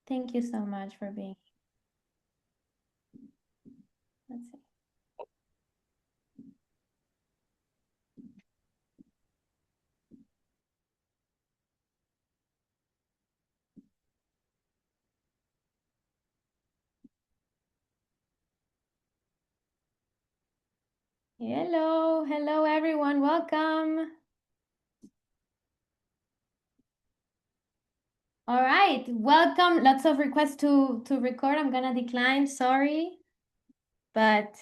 Thank you so much for being here. Let's see. Hello everyone, welcome. All right, welcome. Lots of requests to record. I'm gonna decline, sorry. But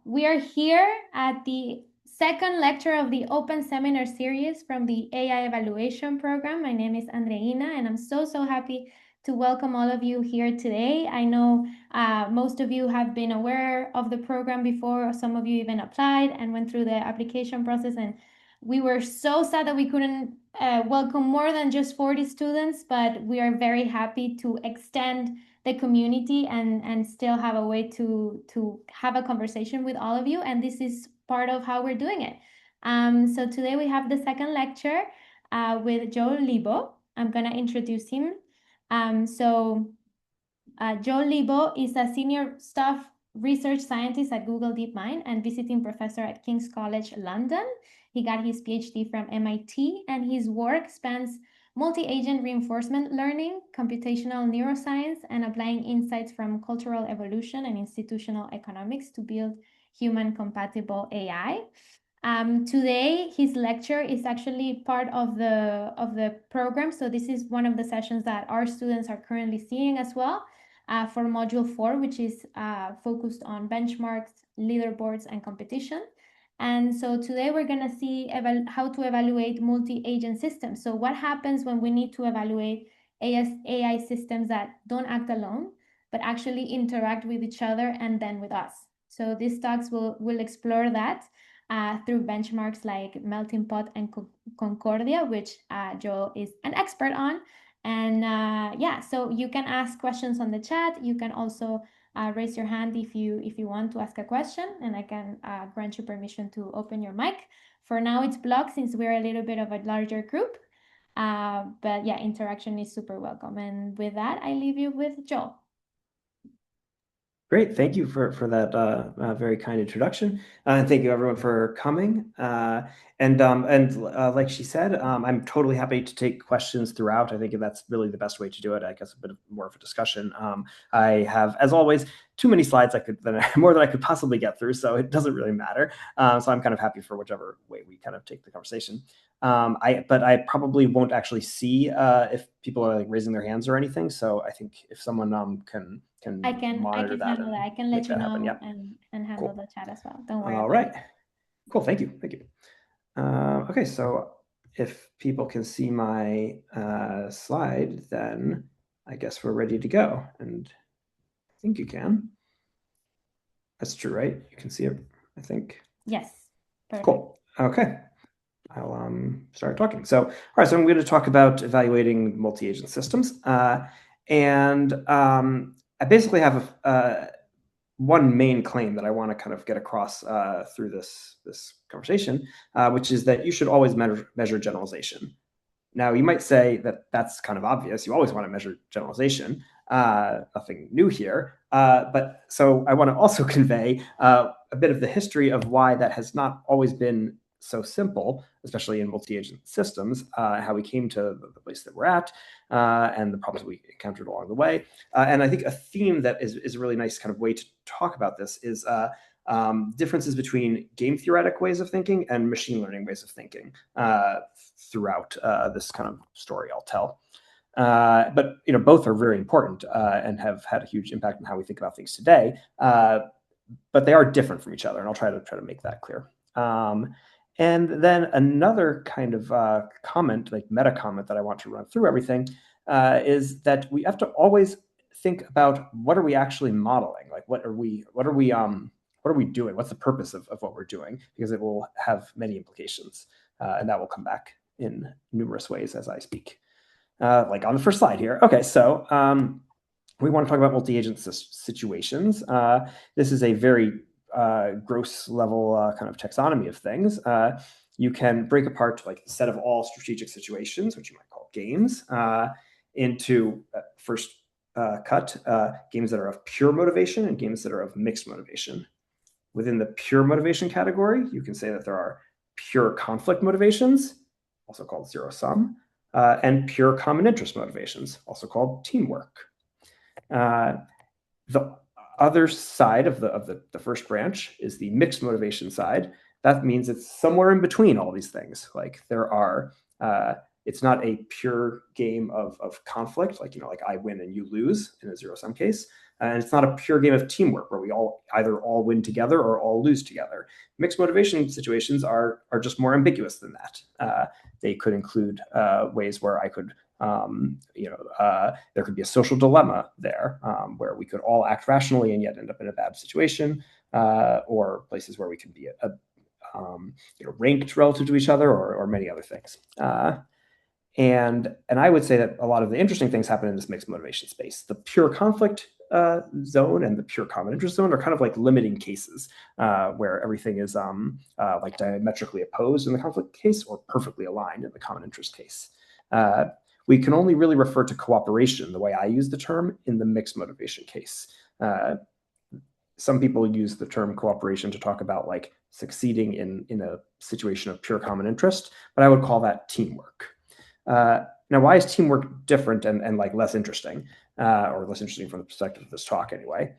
we are here at the second lecture of the Open Seminar Series from the AI Evaluation Program. My name is Andreina, and I'm so happy to welcome all of you here today. I know most of you have been aware of the program before. Some of you even applied and went through the application process, and we were so sad that we couldn't welcome more than just 40 students, but we are very happy to extend the community and still have a way to have a conversation with all of you. And this is part of how we're doing it. So today we have the second lecture with Joe Leibo. I'm gonna introduce him. Joe Leibo is a senior staff research scientist at Google DeepMind and visiting professor at King's College London. He got his PhD from MIT, and his work spans multi-agent reinforcement learning, computational neuroscience, and applying insights from cultural evolution and institutional economics to build human-compatible AI. Today, his lecture is actually part of the program. So this is one of the sessions that our students are currently seeing as well for Module 4, which is focused on benchmarks, leaderboards, and competition. And so today we're going to see how to evaluate multi-agent systems. So what happens when we need to evaluate AI systems that don't act alone, but actually interact with each other and then with us. So these talks will explore that through benchmarks like Melting Pot and Concordia, which Joe is an expert on. And yeah, so you can ask questions on the chat. You can also raise your hand if you want to ask a question, and I can grant you permission to open your mic. For now, it's blocked since we're a little bit of a larger group. But yeah, interaction is super welcome. And with that, I leave you with Joe. Great, thank you for that very kind introduction, and thank you everyone for coming. Like she said, I'm totally happy to take questions throughout. I think that's really the best way to do it. I guess a bit more of a discussion. I have, as always, too many slides more than I could possibly get through, so it doesn't really matter. So I'm kind of happy for whichever way we kind of take the conversation. But I probably won't actually see if people are like raising their hands or anything. So I think if someone can I can monitor that handle that. I can let you know happen. Yeah. and handle Cool. the chat as well. Don't worry All about right. it. Cool. Thank you. Thank you. Okay, so if people can see my slide, then I guess we're ready to go. And I think you can. That's true, right? You can see it, I think. Yes. Perfect. Cool. Okay. I'll start talking. So, all right, so I'm going to talk about evaluating multi-agent systems. I basically have one main claim that I want to kind of get across through this conversation, which is that you should always measure generalization. Now, you might say that that's kind of obvious. You always want to measure generalization. Nothing new here. But so I want to also convey a bit of the history of why that has not always been so simple, especially in multi-agent systems, how we came to the place that we're at, and the problems we encountered along the way. And I think a theme that is a really nice kind of way to talk about this is differences between game theoretic ways of thinking and machine learning ways of thinking throughout this kind of story I'll tell. But both are very important and have had a huge impact on how we think about things today. But they are different from each other, and I'll try to make that clear. And then another kind of comment, like meta comment, that I want to run through everything is that we have to always think about what are we actually modeling? Like what are we doing? What's the purpose of what we're doing? Because it will have many implications, and that will come back in numerous ways as I speak. Like on the first slide here. Okay, so we want to talk about multi-agent situations. This is a very gross level kind of taxonomy of things. You can break apart like a set of all strategic situations, which you might call games, into first cut games that are of pure motivation and games that are of mixed motivation. Within the pure motivation category, you can say that there are pure conflict motivations, also called zero-sum, and pure common interest motivations, also called teamwork. The other side of the first branch is the mixed motivation side. That means it's somewhere in between all these things. Like there are, it's not a pure game of conflict, like I win and you lose in a zero-sum case. And it's not a pure game of teamwork where we either all win together or all lose together. Mixed motivation situations are just more ambiguous than that. They could include ways where I could, there could be a social dilemma there where we could all act rationally and yet end up in a bad situation, or places where we can be ranked relative to each other, or many other things. And I would say that a lot of the interesting things happen in this mixed motivation space. The pure conflict zone and the pure common interest zone are kind of like limiting cases where everything is like diametrically opposed in the conflict case or perfectly aligned in the common interest case. We can only really refer to cooperation, the way I use the term, in the mixed motivation case. Some people use the term cooperation to talk about like succeeding in a situation of pure common interest, but I would call that teamwork. Now, why is teamwork different and like less interesting, or less interesting from the perspective of this talk anyway?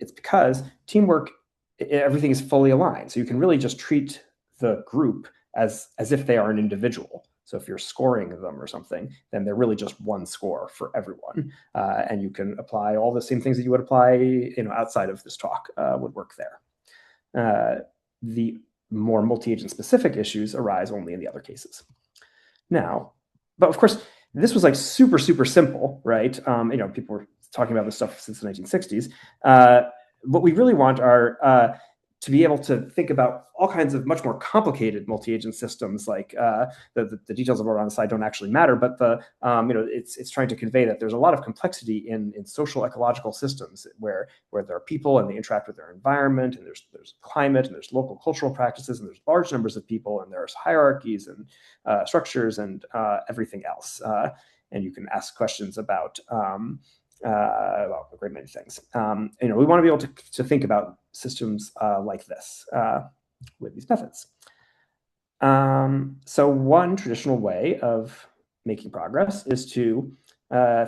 It's because teamwork, everything is fully aligned. So you can really just treat the group as if they are an individual. So if you're scoring them or something, then they're really just one score for everyone. And you can apply all the same things that you would apply outside of this talk would work there. The more multi-agent specific issues arise only in the other cases. Now, but of course, this was like super, super simple, right? People were talking about this stuff since the 1960s. What we really want are to be able to think about all kinds of much more complicated multi-agent systems. Like the details of it on the slide don't actually matter, but it's trying to convey that there's a lot of complexity in social ecological systems where there are people and they interact with their environment, and there's climate, and there's local cultural practices, and there's large numbers of people, and there's hierarchies and structures and everything else. And you can ask questions about well, a great many things. We want to be able to think about systems like this with these methods. So one traditional way of making progress is to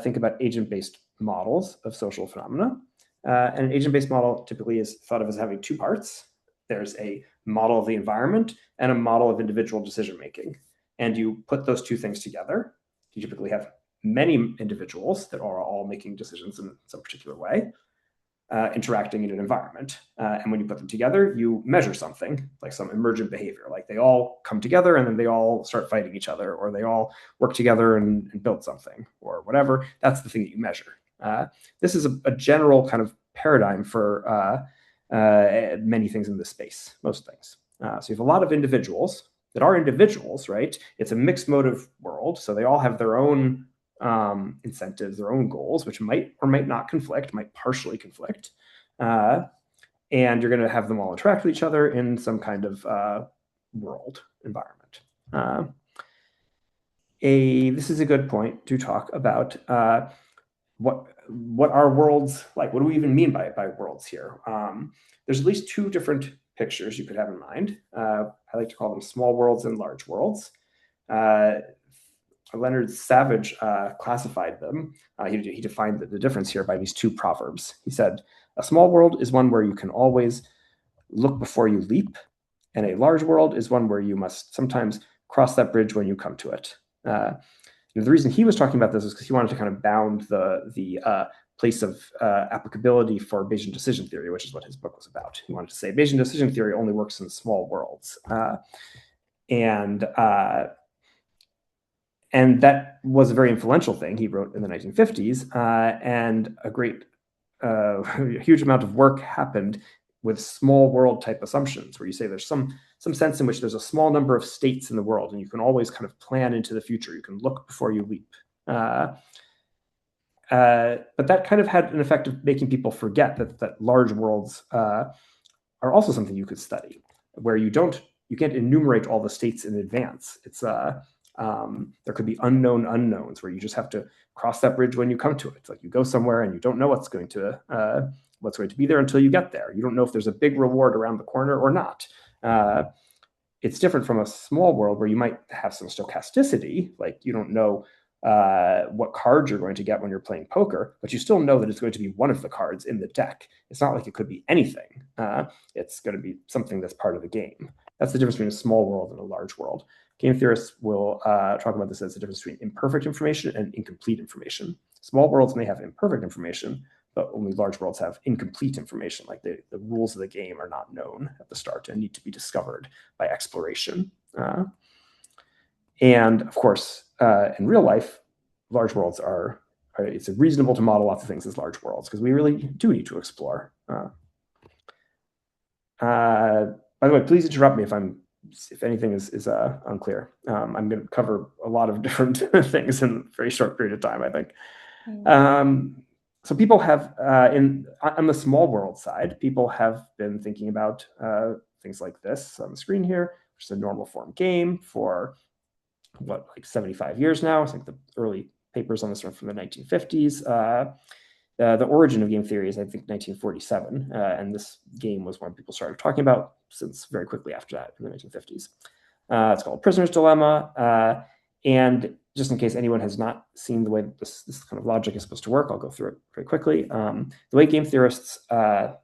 think about agent-based models of social phenomena. And an agent-based model typically is thought of as having two parts. There's a model of the environment and a model of individual decision-making. And you put those two things together. You typically have many individuals that are all making decisions in some particular way, interacting in an environment. And when you put them together, you measure something, like some emergent behavior, like they all come together and then they all start fighting each other, or they all work together and build something, or whatever. That's the thing that you measure. This is a general kind of paradigm for many things in this space, most things. So you have a lot of individuals that are individuals, right? It's a mixed motive world, so they all have their own incentives, their own goals, which might or might not conflict, might partially conflict. And you're going to have them all interact with each other in some kind of world environment. This is a good point to talk about what are worlds like? What do we even mean by worlds here? There's at least two different pictures you could have in mind. I like to call them small worlds and large worlds. Leonard Savage classified them. He defined the difference here by these two proverbs. He said, "A small world is one where you can always look before you leap, and a large world is one where you must sometimes cross that bridge when you come to it." The reason he was talking about this is because he wanted to kind of bound the place of applicability for Bayesian decision theory, which is what his book was about. He wanted to say Bayesian decision theory only works in small worlds. And that was a very influential thing he wrote in the 1950s, and a huge amount of work happened with small world type assumptions, where you say there's some sense in which there's a small number of states in the world, and you can always kind of plan into the future. You can look before you leap. But that kind of had an effect of making people forget that large worlds are also something you could study, where you can't enumerate all the states in advance. It's There could be unknown unknowns where you just have to cross that bridge when you come to it. It's like you go somewhere and you don't know what's going to be there until you get there. You don't know if there's a big reward around the corner or not. It's different from a small world where you might have some stochasticity, like you don't know what cards you're going to get when you're playing poker, but you still know that it's going to be one of the cards in the deck. It's not like it could be anything. It's going to be something that's part of the game. That's the difference between a small world and a large world. Game theorists will talk about this as the difference between imperfect information and incomplete information. Small worlds may have imperfect information, but only large worlds have incomplete information, like the rules of the game are not known at the start and need to be discovered by exploration. And of course, in real life, large worlds it's reasonable to model lots of things as large worlds because we really do need to explore. By the way, please interrupt me if anything is unclear. I'm going to cover a lot of different things in a very short period of time, I think. So people have, on the small world side, people have been thinking about things like this on the screen here, which is a normal form game for like 75 years now. I think the early papers on this one from the 1950s. The origin of game theory is, I think, 1947, and this game was one people started talking about since very quickly after that in the 1950s. It's called Prisoner's Dilemma, and just in case anyone has not seen the way that this kind of logic is supposed to work, I'll go through it very quickly. The way game theorists, the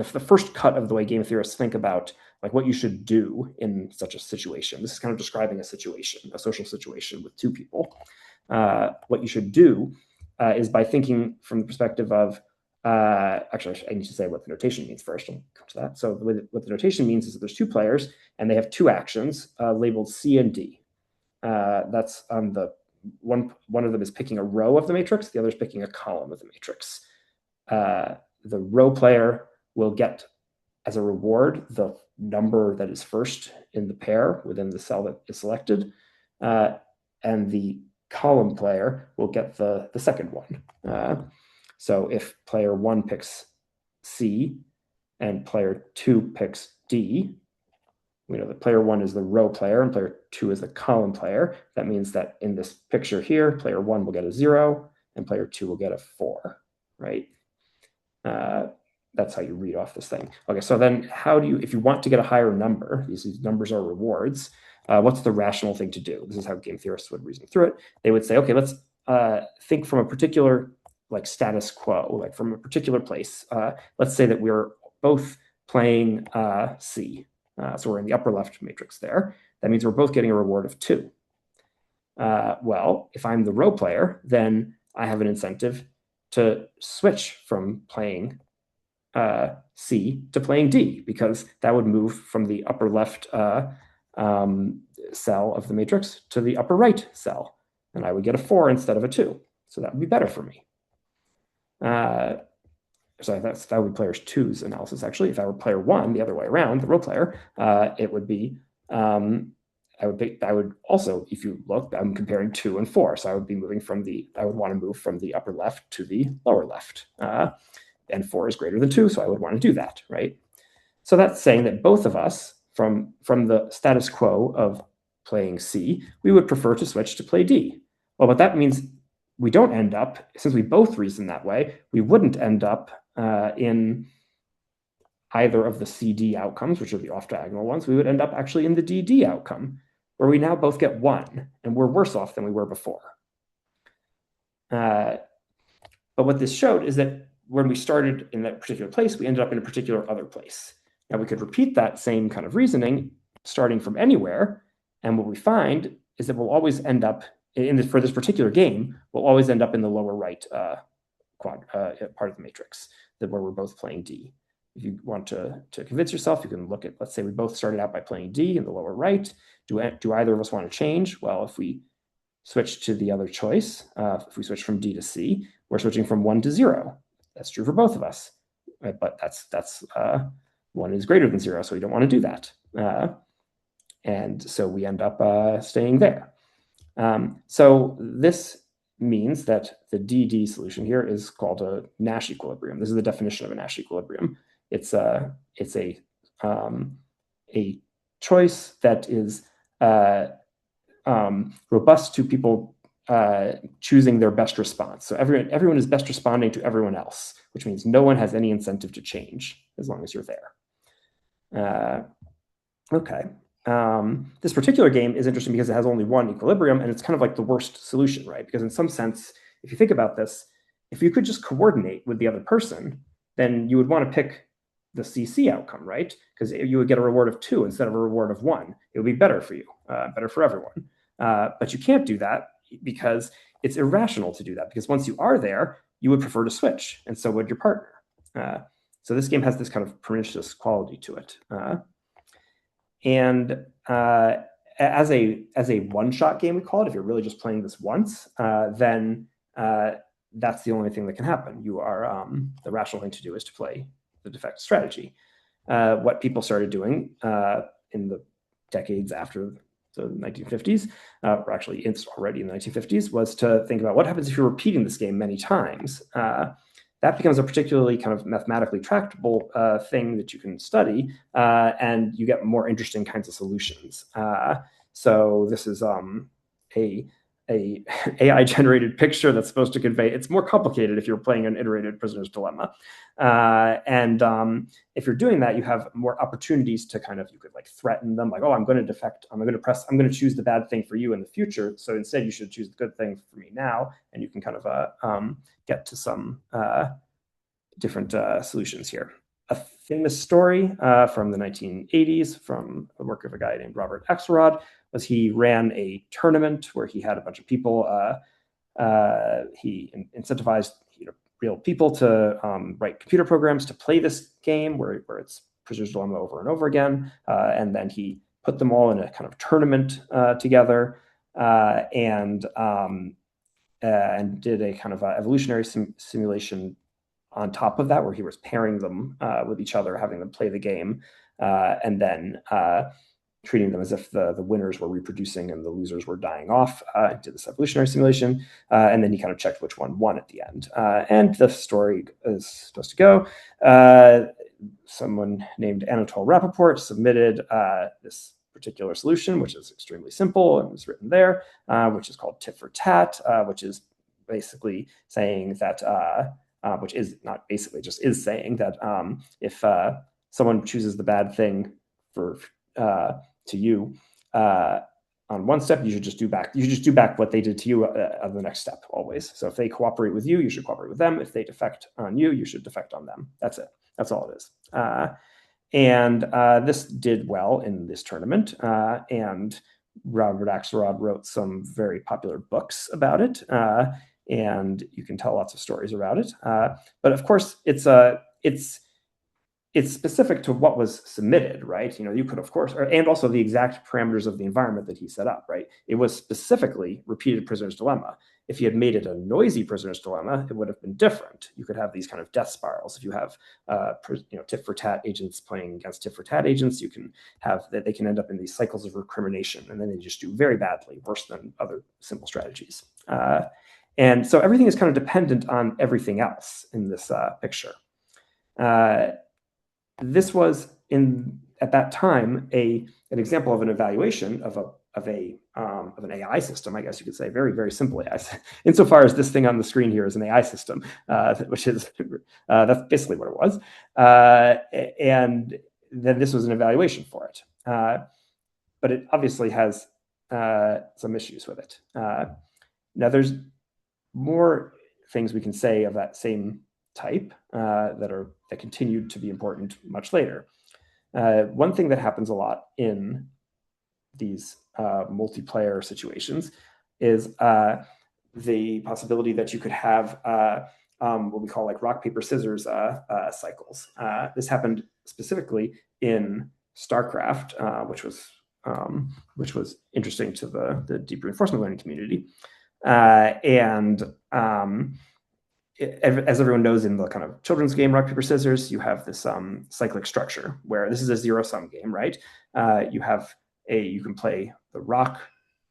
first cut of the way game theorists think about like what you should do in such a situation. This is kind of describing a situation, a social situation with two people. What you should do is by thinking from the perspective of, actually, I need to say what the notation means first. I'll come to that. So what the notation means is that there's two players and they have two actions labeled C and D. That's on the one of them is picking a row of the matrix, the other is picking a column of the matrix. The row player will get as a reward the number that is first in the pair within the cell that is selected, and the column player will get the second one. So if player 1 picks C and player 2 picks D, we know that player 1 is the row player and player 2 is the column player. That means that in this picture here, player 1 will get a 0 and player 2 will get a 4, right? That's how you read off this thing. Okay, so then how do you, if you want to get a higher number, these numbers are rewards, what's the rational thing to do? This is how game theorists would reason through it. They would say, okay, let's think from a particular like status quo, like from a particular place. Let's say that we're both playing C. So we're in the upper left matrix there. That means we're both getting a reward of 2. Well, if I'm the row player, then I have an incentive to switch from playing C to playing D, because that would move from the upper left cell of the matrix to the upper right cell, and I would get a 4 instead of a 2. So that would be better for me. So that would be player 2's analysis, actually. If I were player 1, the other way around, the row player, it would be, I would also, if you look, I'm comparing 2 and 4. So I would be moving I would want to move from the upper left to the lower left. And 4 is greater than 2, so I would want to do that, right? So that's saying that both of us, from the status quo of playing C, we would prefer to switch to play D. Well, but that means we don't end up, since we both reason that way, we wouldn't end up in either of the CD outcomes, which are the off-diagonal ones. We would end up actually in the DD outcome, where we now both get 1, and we're worse off than we were before. But what this showed is that when we started in that particular place, we ended up in a particular other place. Now we could repeat that same kind of reasoning starting from anywhere, and what we find is that we'll always end up, for this particular game, we'll always end up in the lower right part of the matrix, where we're both playing D. If you want to convince yourself, you can look at, let's say we both started out by playing D in the lower right. Do either of us want to change? Well, if we switch to the other choice, if we switch from D to C, we're switching from 1 to 0. That's true for both of us, right? But that's 1 is greater than 0, so we don't want to do that. And so we end up staying there. So this means that the DD solution here is called a Nash equilibrium. This is the definition of a Nash equilibrium. It's a choice that is robust to people choosing their best response. So everyone is best responding to everyone else, which means no one has any incentive to change as long as you're there. Okay. This particular game is interesting because it has only one equilibrium, and it's kind of like the worst solution, right? Because in some sense, if you think about this, if you could just coordinate with the other person, then you would want to pick the CC outcome, right? Because you would get a reward of 2 instead of a reward of 1. It would be better for you, better for everyone. But you can't do that because it's irrational to do that, because once you are there, you would prefer to switch, and so would your partner. So this game has this kind of pernicious quality to it. And as a one-shot game, we call it, if you're really just playing this once, then that's the only thing that can happen. You are the rational thing to do is to play the defect strategy. What people started doing in the decades after the 1950s, or actually it's already in the 1950s, was to think about what happens if you're repeating this game many times. That becomes a particularly kind of mathematically tractable thing that you can study, and you get more interesting kinds of solutions. So this is a AI generated picture that's supposed to convey. It's more complicated if you're playing an iterated prisoner's dilemma, and if you're doing that, you have more opportunities to kind of, you could like threaten them, like, oh, I'm going to defect, I'm going to choose the bad thing for you in the future, so instead you should choose the good thing for me now, and you can kind of get to some different solutions here. A famous story from the 1980s from the work of a guy named Robert Axelrod was he ran a tournament where he had a bunch of people. He incentivized real people to write computer programs to play this game where it's Prisoner's Dilemma over and over again. And then he put them all in a kind of tournament together and did a kind of evolutionary simulation on top of that, where he was pairing them with each other, having them play the game, and then treating them as if the winners were reproducing and the losers were dying off. Did this evolutionary simulation, and then he kind of checked which one won at the end. And the story is supposed to go. Someone named Anatole Rappaport submitted this particular solution, which is extremely simple and was written there, which is called tit for tat, which is basically saying that which is not basically, just is saying that if someone chooses the bad thing to you on one step, you should just do back what they did to you on the next step always. So if they cooperate with you, you should cooperate with them. If they defect on you, you should defect on them. That's it. That's all it is. And this did well in this tournament. And Robert Axelrod wrote some very popular books about it. And you can tell lots of stories about it. But of course, it's specific to what was submitted, right? You could, of course, and also the exact parameters of the environment that he set up, right? It was specifically repeated prisoner's dilemma. If he had made it a noisy prisoner's dilemma, it would have been different. You could have these kind of death spirals. If you have, tit for tat agents playing against tit for tat agents, you can have that they can end up in these cycles of recrimination, and then they just do very badly, worse than other simple strategies. And so everything is kind of dependent on everything else in this picture. This was at that time an example of an evaluation of an AI system, I guess you could say, very, very simple AI. Insofar as this thing on the screen here is an AI system, which is that's basically what it was. And then this was an evaluation for it. But it obviously has some issues with it. Now there's more things we can say of that same type that continued to be important much later. One thing that happens a lot in these multiplayer situations is the possibility that you could have what we call like rock, paper, scissors cycles. This happened specifically in StarCraft, which was interesting to the deep reinforcement learning community. As everyone knows, in the kind of children's game rock, paper, scissors, you have this cyclic structure where this is a zero-sum game, right? You can play the rock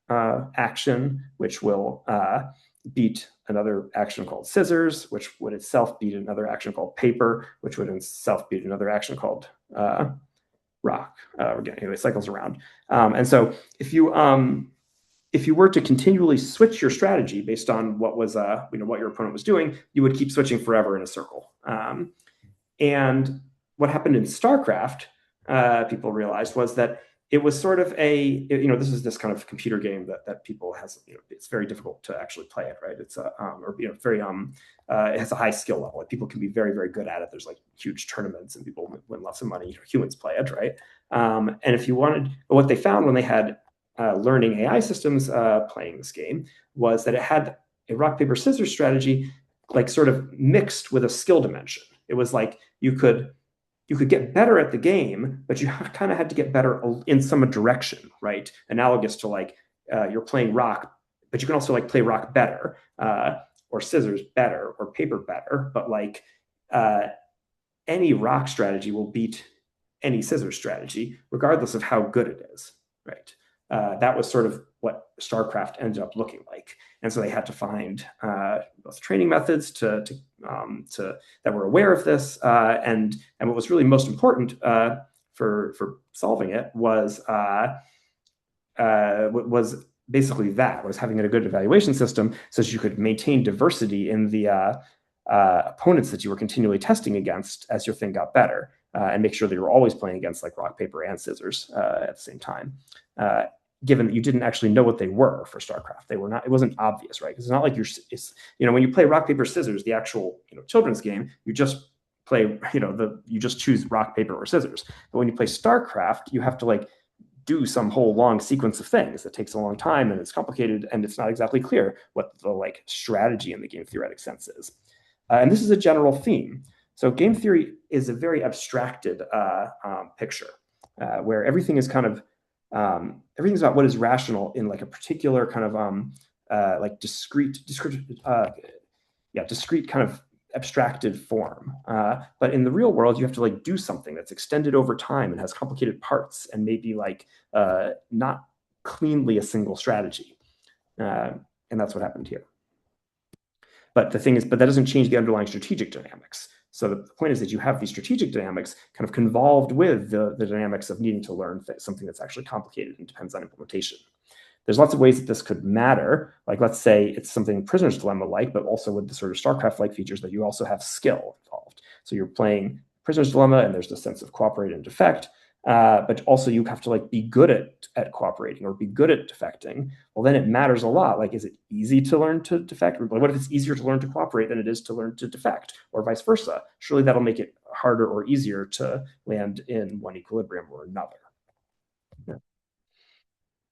action, which will beat another action called scissors, which would itself beat another action called paper, which would itself beat another action called rock. Anyway, it cycles around. And so if you if you were to continually switch your strategy based on what was what your opponent was doing, you would keep switching forever in a circle. And what happened in StarCraft, people realized, was that it was sort of this is this kind of computer game that people has, it's very difficult to actually play it, right? It's very it has a high skill level. Like, people can be very, very good at it. There's like huge tournaments and people win lots of money. Humans play it, right? And if you wanted, what they found when they had learning AI systems playing this game was that it had a rock paper scissors strategy, like sort of mixed with a skill dimension. It was like you could get better at the game, but you kind of had to get better in some direction, right? Analogous to like you're playing rock, but you can also like play rock better, or scissors better, or paper better. But like any rock strategy will beat any scissors strategy, regardless of how good it is, right? That was sort of what StarCraft ended up looking like, and so they had to find both training methods to that were aware of this, and what was really most important for solving it was basically that was having a good evaluation system, so that you could maintain diversity in the opponents that you were continually testing against as your thing got better, and make sure that you were always playing against like rock, paper, and scissors at the same time. Given that you didn't actually know what they were for StarCraft, they were not. It wasn't obvious, right? Because it's not like when you play rock, paper, scissors, the actual children's game, you just play you just choose rock, paper, or scissors. But when you play StarCraft, you have to like do some whole long sequence of things that takes a long time, and it's complicated, and it's not exactly clear what the like strategy in the game theoretic sense is. And this is a general theme. So game theory is a very abstracted picture where everything is kind of everything's about what is rational in like a particular kind of like discrete kind of abstracted form. But in the real world, you have to like do something that's extended over time and has complicated parts and maybe like not cleanly a single strategy. And that's what happened here. But the thing is, that doesn't change the underlying strategic dynamics. So the point is that you have these strategic dynamics kind of convolved with the dynamics of needing to learn something that's actually complicated and depends on implementation. There's lots of ways that this could matter. Like, let's say it's something Prisoner's Dilemma-like, but also with the sort of StarCraft-like features that you also have skill involved. So you're playing Prisoner's Dilemma, and there's the sense of cooperate and defect. But also you have to like be good at cooperating or be good at defecting. Well, then it matters a lot. Like, is it easy to learn to defect? What if it's easier to learn to cooperate than it is to learn to defect, or vice versa? Surely that'll make it harder or easier to land in one equilibrium or another. Yeah.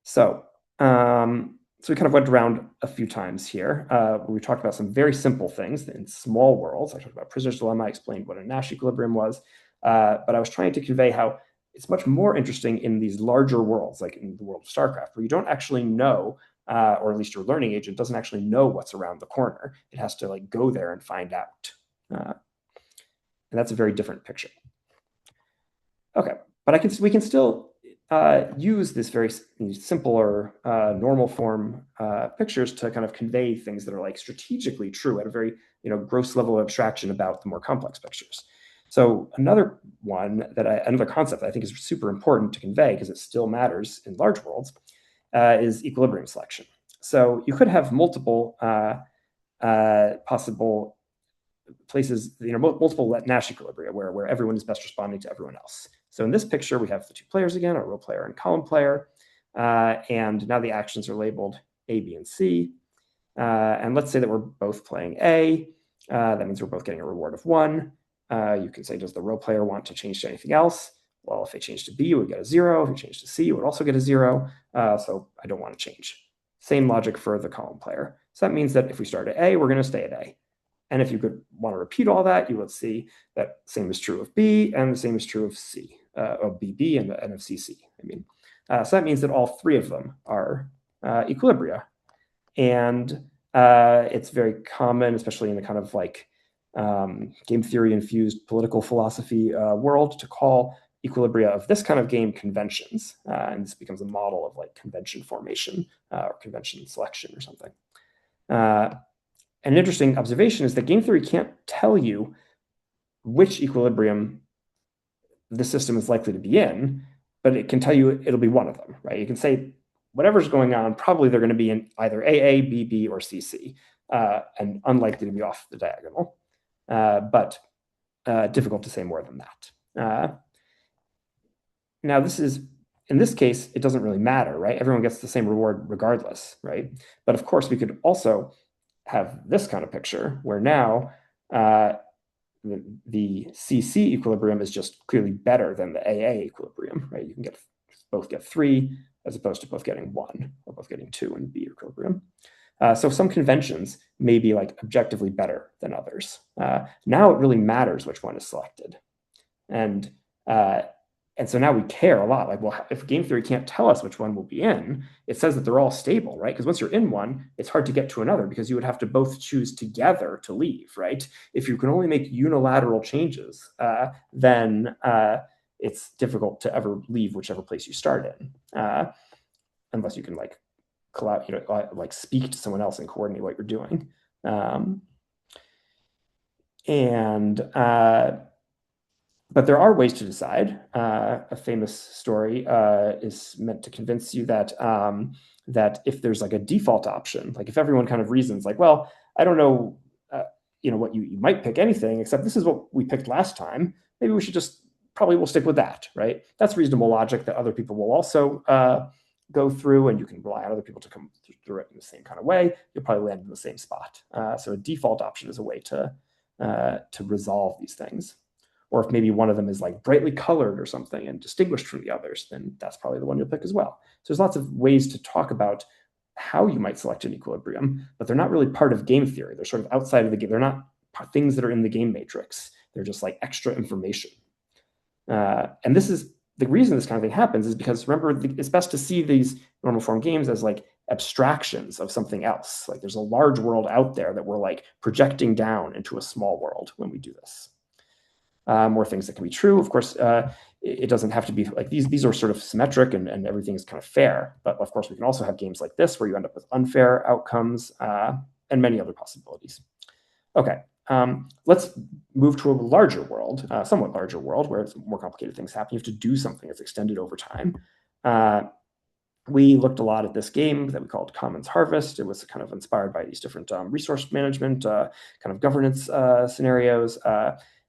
So we kind of went around a few times here. We talked about some very simple things in small worlds. I talked about Prisoner's Dilemma. I explained what a Nash equilibrium was. But I was trying to convey how it's much more interesting in these larger worlds, like in the world of StarCraft, where you don't actually know, or at least your learning agent doesn't actually know what's around the corner. It has to like go there and find out. And that's a very different picture. Okay, but we can still use this very simpler normal form pictures to kind of convey things that are like strategically true at a very gross level of abstraction about the more complex pictures. So another concept that I think is super important to convey, because it still matters in large worlds, is equilibrium selection. So you could have multiple possible places, multiple Nash equilibria where everyone is best responding to everyone else. So in this picture, we have the two players again, our row player and column player, and now the actions are labeled A, B, and C. And let's say that we're both playing A. That means we're both getting a reward of 1. You can say, does the row player want to change to anything else? Well, if they change to B, it would get a 0. If we change to C, it would also get a 0. So I don't want to change. Same logic for the column player. So that means that if we start at A, we're going to stay at A. And if you could want to repeat all that, you would see that same is true of B, and the same is true of C, of BB and of CC. So that means that all three of them are equilibria. And it's very common, especially in the kind of like game theory infused political philosophy world, to call equilibria of this kind of game conventions. And this becomes a model of like convention formation or convention selection or something. An interesting observation is that game theory can't tell you which equilibrium the system is likely to be in, but it can tell you it'll be one of them, right? You can say whatever's going on, probably they're going to be in either AA, BB, or CC, and unlikely to be off the diagonal, but difficult to say more than that. Now, in this case, it doesn't really matter, right? Everyone gets the same reward regardless, right? But of course, we could also have this kind of picture where now the CC equilibrium is just clearly better than the AA equilibrium, right? You can both get 3 as opposed to both getting 1 or both getting 2 in B equilibrium. So some conventions may be like objectively better than others. Now it really matters which one is selected. And so now we care a lot. Like, well, if game theory can't tell us which one we'll be in, it says that they're all stable, right? Because once you're in one, it's hard to get to another because you would have to both choose together to leave, right? If you can only make unilateral changes, then it's difficult to ever leave whichever place you start in, unless you can like like speak to someone else and coordinate what you're doing. But there are ways to decide. A famous story is meant to convince you that that if there's like a default option, like if everyone kind of reasons like, well, I don't know, what you might pick anything except this is what we picked last time. Maybe we should we'll stick with that, right? That's reasonable logic that other people will also go through, and you can rely on other people to come through it in the same kind of way. You'll probably land in the same spot. So a default option is a way to resolve these things. Or if maybe one of them is like brightly colored or something and distinguished from the others, then that's probably the one you'll pick as well. So there's lots of ways to talk about how you might select an equilibrium, but they're not really part of game theory. They're sort of outside of the game. They're not things that are in the game matrix. They're just like extra information. And this is the reason this kind of thing happens is because, remember, it's best to see these normal form games as like abstractions of something else. Like there's a large world out there that we're like projecting down into a small world when we do this. More things that can be true. Of course, it doesn't have to be like these are sort of symmetric and everything is kind of fair. But of course, we can also have games like this where you end up with unfair outcomes and many other possibilities. Okay, let's move to a larger world, somewhat larger world where it's more complicated things happen. You have to do something that's extended over time. We looked a lot at this game that we called Commons Harvest. It was kind of inspired by these different resource management kind of governance scenarios.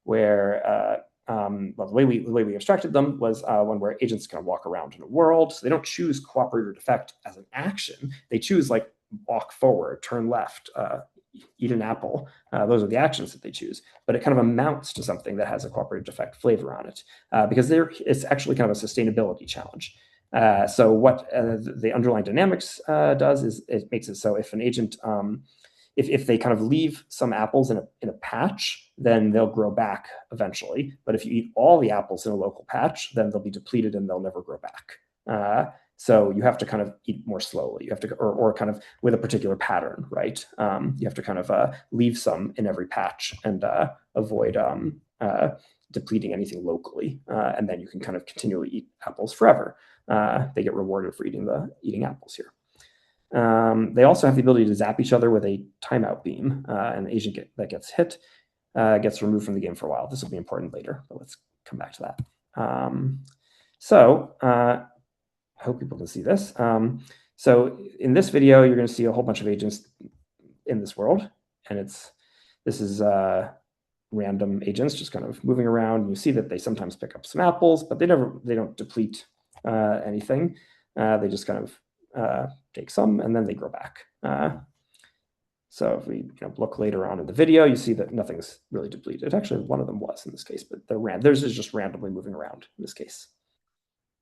Where the way we abstracted them was one where agents kind of walk around in a world. So they don't choose cooperate or defect as an action. They choose like walk forward, turn left, eat an apple. Those are the actions that they choose. But it kind of amounts to something that has a cooperate defect flavor on it because it's actually kind of a sustainability challenge. So what the underlying dynamics does is it makes it so if an agent if they kind of leave some apples in a patch, then they'll grow back eventually. But if you eat all the apples in a local patch, then they'll be depleted and they'll never grow back. So you have to kind of eat more slowly. You have to, or kind of with a particular pattern, right? You have to kind of leave some in every patch and avoid depleting anything locally. And then you can kind of continually eat apples forever. They get rewarded for eating apples here. They also have the ability to zap each other with a timeout beam, and the agent that gets hit gets removed from the game for a while. This will be important later, but let's come back to that. I hope people can see this. So in this video, you're going to see a whole bunch of agents in this world, and this is random agents just kind of moving around. You see that they sometimes pick up some apples, but they don't deplete anything. They just kind of take some and then they grow back. So if we look later on in the video, you see that nothing's really depleted. Actually, one of them was in this case, but theirs is just randomly moving around in this case.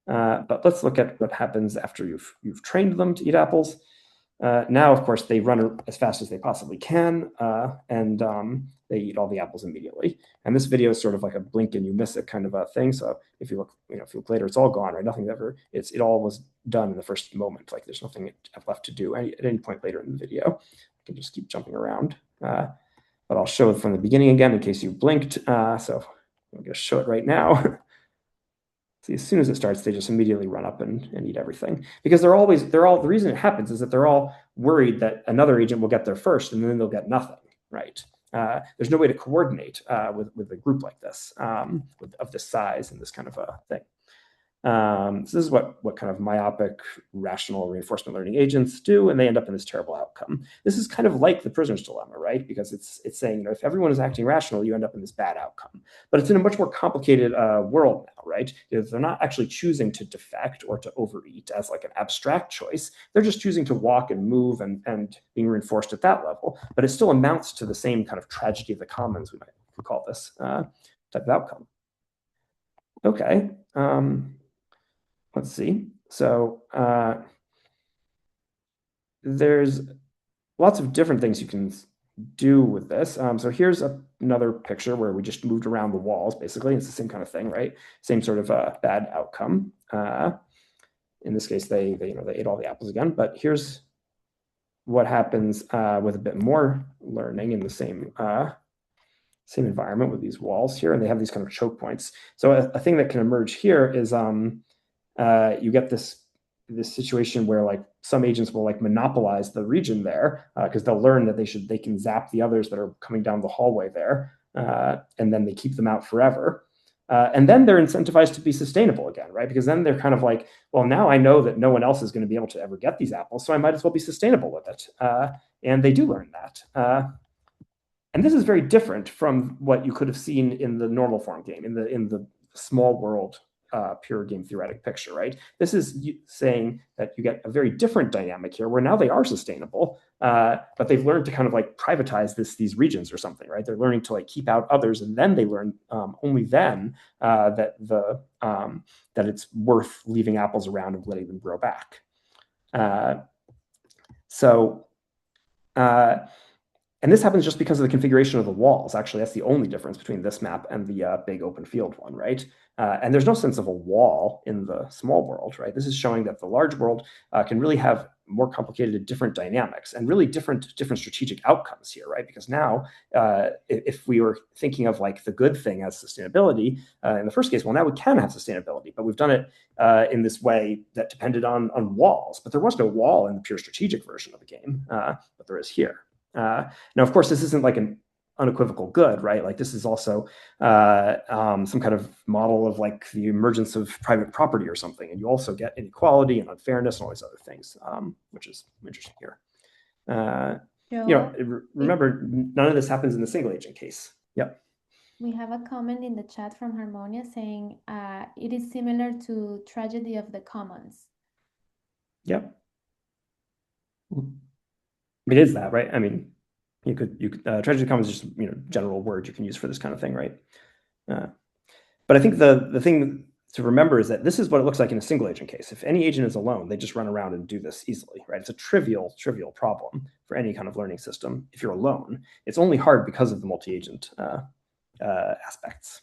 But let's look at what happens after you've trained them to eat apples. Now, of course, they run as fast as they possibly can, and they eat all the apples immediately. And this video is sort of like a blink and you miss it kind of a thing. So if you look later, it's all gone, right? Nothing ever. It all was done in the first moment. Like there's nothing left to do at any point later in the video. I can just keep jumping around. But I'll show it from the beginning again in case you blinked. So I'm going to show it right now. See, as soon as it starts, they just immediately run up and eat everything because the reason it happens is that they're all worried that another agent will get there first and then they'll get nothing, right? There's no way to coordinate with a group like this of this size and this kind of a thing. So this is what kind of myopic rational reinforcement learning agents do, and they end up in this terrible outcome. This is kind of like the prisoner's dilemma, right? Because it's saying, if everyone is acting rational, you end up in this bad outcome. But it's in a much more complicated world now, right? Because they're not actually choosing to defect or to overeat as like an abstract choice. They're just choosing to walk and move and being reinforced at that level. But it still amounts to the same kind of tragedy of the commons, we might call this type of outcome. Okay. Let's see. So there's lots of different things you can do with this. So here's another picture where we just moved around the walls, basically. It's the same kind of thing, right? Same sort of bad outcome. In this case, they ate all the apples again. But here's what happens with a bit more learning in the same environment with these walls here, and they have these kind of choke points. So a thing that can emerge here is you get this situation where like some agents will like monopolize the region there because they'll learn that they can zap the others that are coming down the hallway there, and then they keep them out forever. And then they're incentivized to be sustainable again, right? Because then they're kind of like, well, now I know that no one else is going to be able to ever get these apples, so I might as well be sustainable with it. And they do learn that. And this is very different from what you could have seen in the normal form game, in the small world pure game theoretic picture, right? This is saying that you get a very different dynamic here where now they are sustainable, but they've learned to kind of like privatize these regions or something, right? They're learning to like keep out others, and then they learn only then that it's worth leaving apples around and letting them grow back. And this happens just because of the configuration of the walls. Actually, that's the only difference between this map and the big open field one, right? And there's no sense of a wall in the small world, right? This is showing that the large world can really have more complicated, different dynamics and really different strategic outcomes here, right? Because now, if we were thinking of like the good thing as sustainability in the first case, well, now we can have sustainability, but we've done it in this way that depended on walls. But there was no wall in the pure strategic version of the game, but there is here. Now, of course, this isn't like an unequivocal good, right? Like this is also some kind of model of like the emergence of private property or something, and you also get inequality and unfairness and all these other things, which is interesting here. Remember, none of this happens in the single agent case. Yep. We have a comment in the chat from Harmonia saying it is similar to Tragedy of the Commons. Yep. It is that, right? I mean, you could Tragedy of the Commons is just general word you can use for this kind of thing, right? But I think the thing to remember is that this is what it looks like in a single agent case. If any agent is alone, they just run around and do this easily, right? It's a trivial problem for any kind of learning system. If you're alone, it's only hard because of the multi-agent aspects.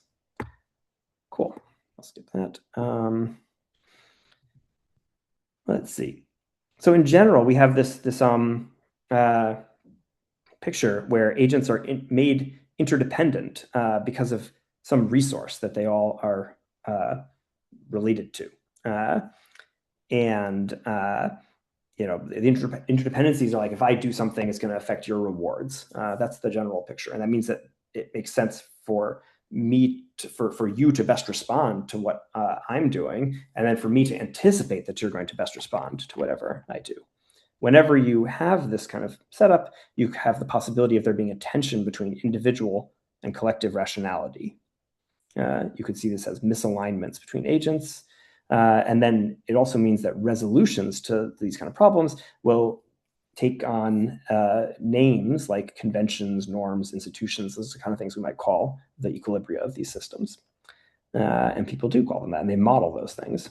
Cool. I'll skip that. Let's see. So in general, we have this picture where agents are made interdependent because of some resource that they all are related to. And the interdependencies are like, if I do something, it's going to affect your rewards. That's the general picture. And that means that it makes sense for me for you to best respond to what I'm doing, and then for me to anticipate that you're going to best respond to whatever I do. Whenever you have this kind of setup, you have the possibility of there being a tension between individual and collective rationality. You could see this as misalignments between agents. And then it also means that resolutions to these kind of problems will take on names like conventions, norms, institutions. Those are the kind of things we might call the equilibria of these systems. And people do call them that, and they model those things.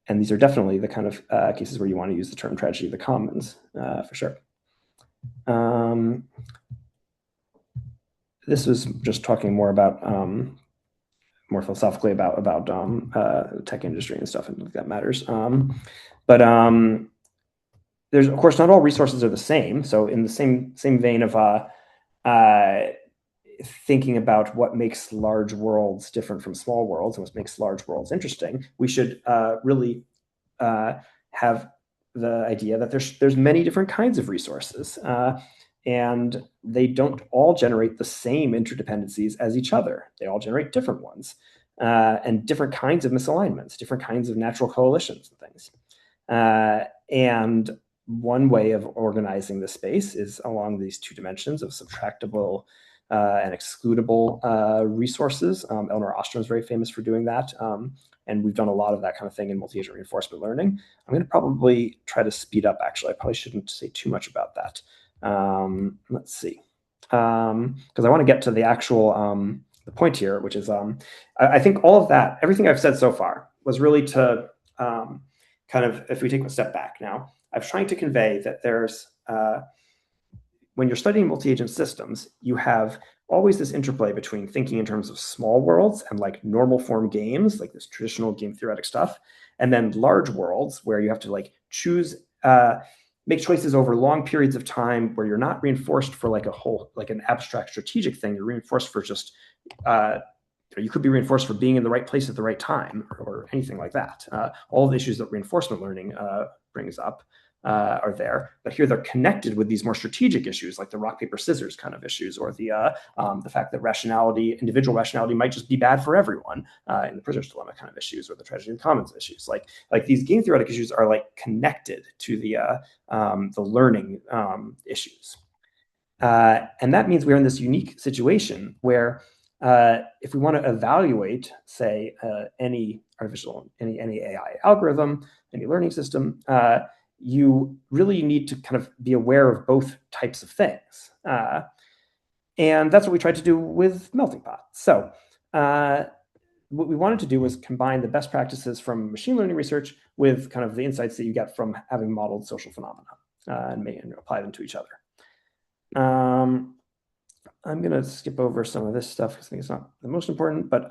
And these are definitely the kind of cases where you want to use the term tragedy of the commons, for sure. This was just talking more about, more philosophically about tech industry and stuff, and that matters. But there's, of course, not all resources are the same. So in the same vein of thinking about what makes large worlds different from small worlds and what makes large worlds interesting, we should really have the idea that there's many different kinds of resources, and they don't all generate the same interdependencies as each other. They all generate different ones. and different kinds of misalignments, different kinds of natural coalitions and things. And one way of organizing the space is along these two dimensions of subtractable and excludable resources. Eleanor Ostrom is very famous for doing that. And we've done a lot of that kind of thing in multi-agent reinforcement learning. I'm going to probably try to speed up, actually. I probably shouldn't say too much about that. Let's see. Because I want to get to the actual the point here, which is I think all of that, everything I've said so far was really to kind of, if we take a step back now, I was trying to convey that there's, when you're studying multi-agent systems, you have always this interplay between thinking in terms of small worlds and like normal form games, like this traditional game theoretic stuff, and then large worlds where you have to like choose, make choices over long periods of time where you're not reinforced for like a whole, like an abstract strategic thing. You're reinforced for just, you could be reinforced for being in the right place at the right time or anything like that. All the issues that reinforcement learning brings up are there, but here they're connected with these more strategic issues like the rock, paper, scissors kind of issues, or the fact that rationality, individual rationality might just be bad for everyone in the prisoner's dilemma kind of issues, or the tragedy of the commons issues. Like these game theoretic issues are like connected to the learning issues. And that means we're in this unique situation where if we want to evaluate, say, any AI algorithm, any learning system, you really need to kind of be aware of both types of things. And that's what we tried to do with Melting Pot. So what we wanted to do was combine the best practices from machine learning research with kind of the insights that you get from having modeled social phenomena and apply them to each other. I'm going to skip over some of this stuff because I think it's not the most important, but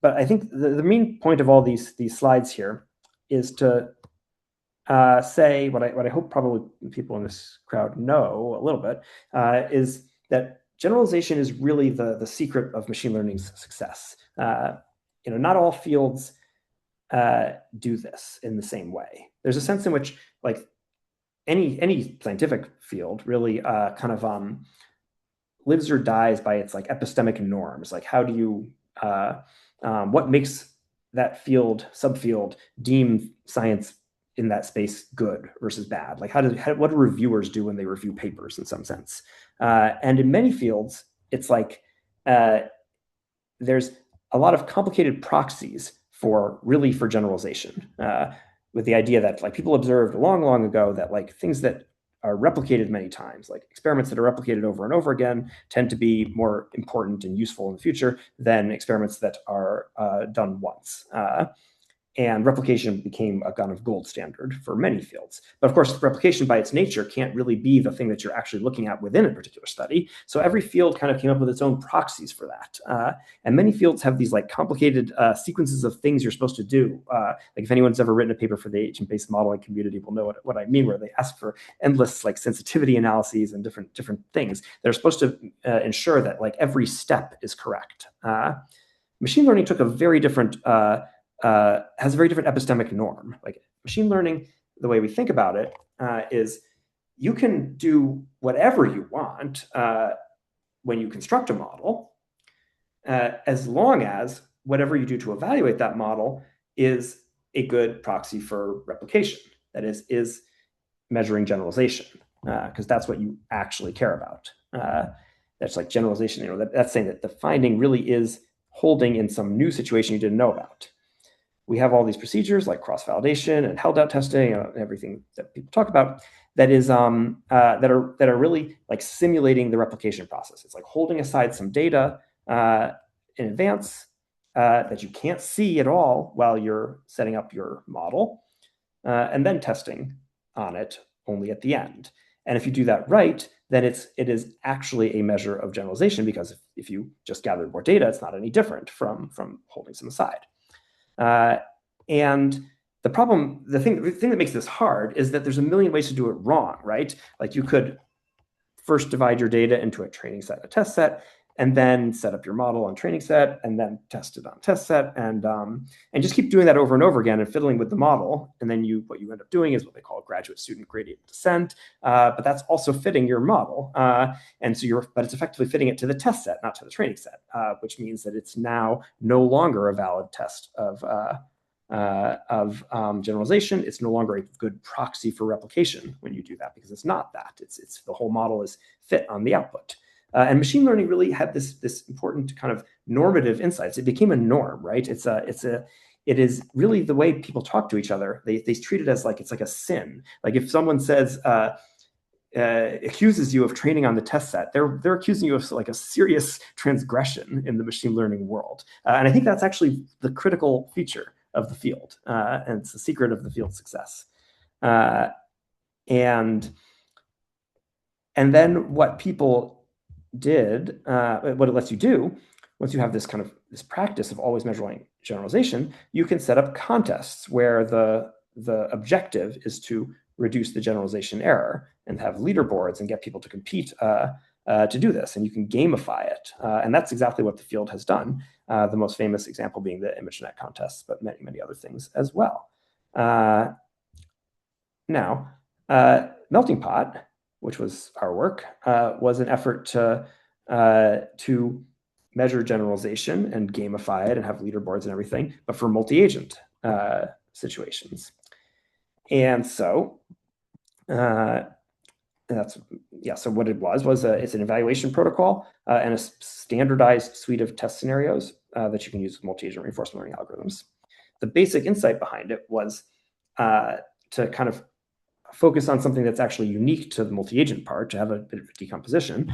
I think the main point of all these slides here is to say what I hope probably people in this crowd know a little bit is that generalization is really the secret of machine learning's success. Not all fields do this in the same way. There's a sense in which like any scientific field really kind of lives or dies by its like epistemic norms. Like how do you what makes that field subfield deem science in that space good versus bad? Like what do reviewers do when they review papers in some sense? And in many fields, it's like there's a lot of complicated proxies for generalization, with the idea that like people observed long ago that like things that are replicated many times, like experiments that are replicated over and over again, tend to be more important and useful in the future than experiments that are done once. And replication became a kind of gold standard for many fields. But of course, replication by its nature can't really be the thing that you're actually looking at within a particular study. So every field kind of came up with its own proxies for that. And many fields have these like complicated sequences of things you're supposed to do. Like if anyone's ever written a paper for the agent-based modeling community will know what I mean, where they ask for endless like sensitivity analyses and different things that are supposed to ensure that like every step is correct. Machine learning took a very different has a very different epistemic norm. Like machine learning, the way we think about it is you can do whatever you want when you construct a model, as long as whatever you do to evaluate that model is a good proxy for replication. That is measuring generalization, because that's what you actually care about. That's like generalization. That's saying that the finding really is holding in some new situation you didn't know about. We have all these procedures like cross-validation and held-out testing and everything that people talk about that is that are really like simulating the replication process. It's like holding aside some data in advance that you can't see at all while you're setting up your model, and then testing on it only at the end. And if you do that right, then it is actually a measure of generalization, because if you just gathered more data, it's not any different from holding some aside. And the thing that makes this hard is that there's a million ways to do it wrong, right? Like you could first divide your data into a training set and a test set, and then set up your model on training set, and then test it on test set, and just keep doing that over and over again and fiddling with the model. And then what you end up doing is what they call graduate student gradient descent, but that's also fitting your model, and so but it's effectively fitting it to the test set, not to the training set, which means that it's now no longer a valid test of generalization. It's no longer a good proxy for replication when you do that, because it's not that. It's the whole model is fit on the output. And machine learning really had this important kind of normative insights. It became a norm, right? It is really the way people talk to each other. They treat it as like it's like a sin. Like if someone says accuses you of training on the test set, they're accusing you of like a serious transgression in the machine learning world. And I think that's actually the critical feature of the field, and it's the secret of the field's success. And then what people did, what it lets you do, once you have this practice of always measuring generalization, you can set up contests where the objective is to reduce the generalization error and have leaderboards and get people to compete to do this. And you can gamify it. And that's exactly what the field has done. The most famous example being the ImageNet contests, but many, many other things as well. Now, Melting Pot, which was our work, was an effort to measure generalization and gamify it and have leaderboards and everything, but for multi-agent situations. And so so what it was it's an evaluation protocol and a standardized suite of test scenarios that you can use with multi-agent reinforcement learning algorithms. The basic insight behind it was to kind of focus on something that's actually unique to the multi-agent part, to have a bit of a decomposition,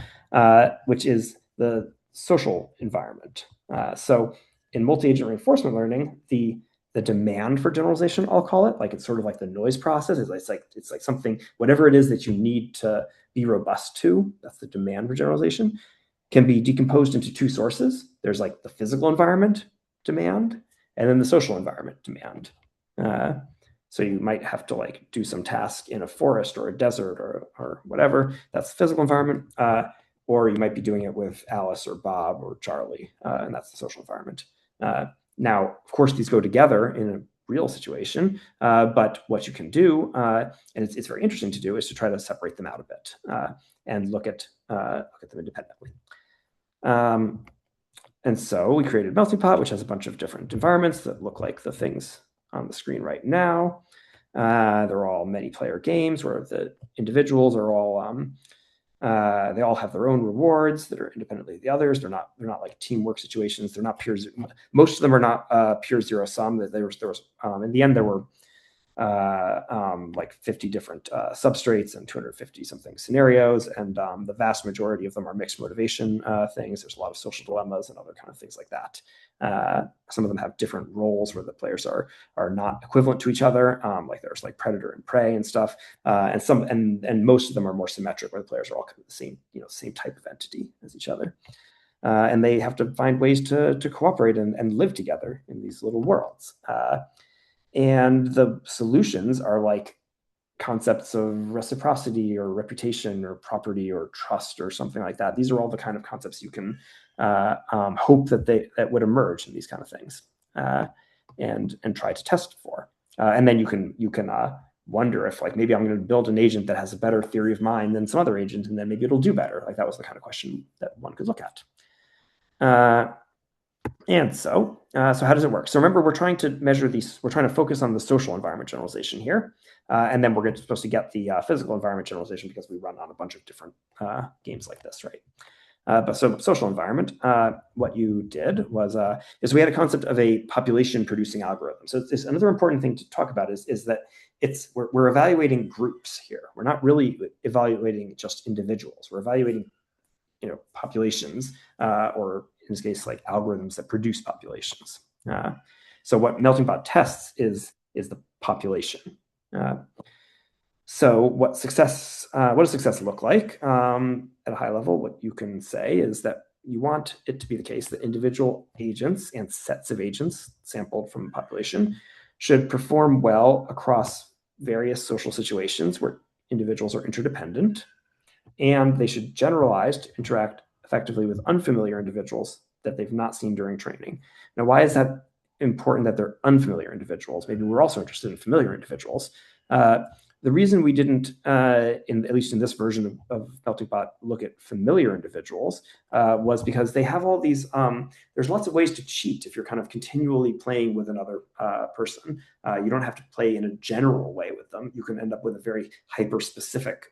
which is the social environment. So in multi-agent reinforcement learning, the demand for generalization, I'll call it, like it's sort of like the noise process. It's like something, whatever it is that you need to be robust to, that's the demand for generalization, can be decomposed into two sources. There's like the physical environment demand, and then the social environment demand. So you might have to like do some task in a forest or a desert or whatever. That's the physical environment. Or you might be doing it with Alice or Bob or Charlie, and that's the social environment. Now, of course, these go together in a real situation, but what you can do, and it's very interesting to do, is to try to separate them out a bit and look at them independently. And so we created Melting Pot, which has a bunch of different environments that look like the things on the screen right now. They're all many-player games where the individuals are all they all have their own rewards that are independently of the others. They're not like teamwork situations. They're not pure. Most of them are not pure zero sum. There was in the end there were like 50 different substrates and 250 something scenarios, and the vast majority of them are mixed motivation things. There's a lot of social dilemmas and other kind of things like that. Some of them have different roles where the players are not equivalent to each other, like there's like predator and prey and stuff, and most of them are more symmetric, where the players are all kind of the same type of entity as each other, and they have to find ways to cooperate and live together in these little worlds. And the solutions are like concepts of reciprocity or reputation or property or trust or something like that. These are all the kind of concepts you can hope that would emerge in these kind of things, and try to test for. And then you can wonder if like maybe I'm going to build an agent that has a better theory of mind than some other agent, and then maybe it'll do better. Like that was the kind of question that one could look at. And so how does it work? So remember, we're trying to measure these. We're trying to focus on the social environment generalization here, and then we're supposed to get the physical environment generalization because we run on a bunch of different games like this, right? But so social environment, what you did was is we had a concept of a population producing algorithm. So it's another important thing to talk about is that we're evaluating groups here. We're not really evaluating just individuals. We're evaluating populations, or in this case, like algorithms that produce populations. So what Melting Pot tests is the population. So what does success look like? At a high level, what you can say is that you want it to be the case that individual agents and sets of agents sampled from a population should perform well across various social situations where individuals are interdependent, and they should generalize to interact effectively with unfamiliar individuals that they've not seen during training. Now, why is that important that they're unfamiliar individuals? Maybe we're also interested in familiar individuals. The reason we didn't, at least in this version of Melting Pot, look at familiar individuals was because they have all these, there's lots of ways to cheat if you're kind of continually playing with another person. You don't have to play in a general way with them. You can end up with a very hyper-specific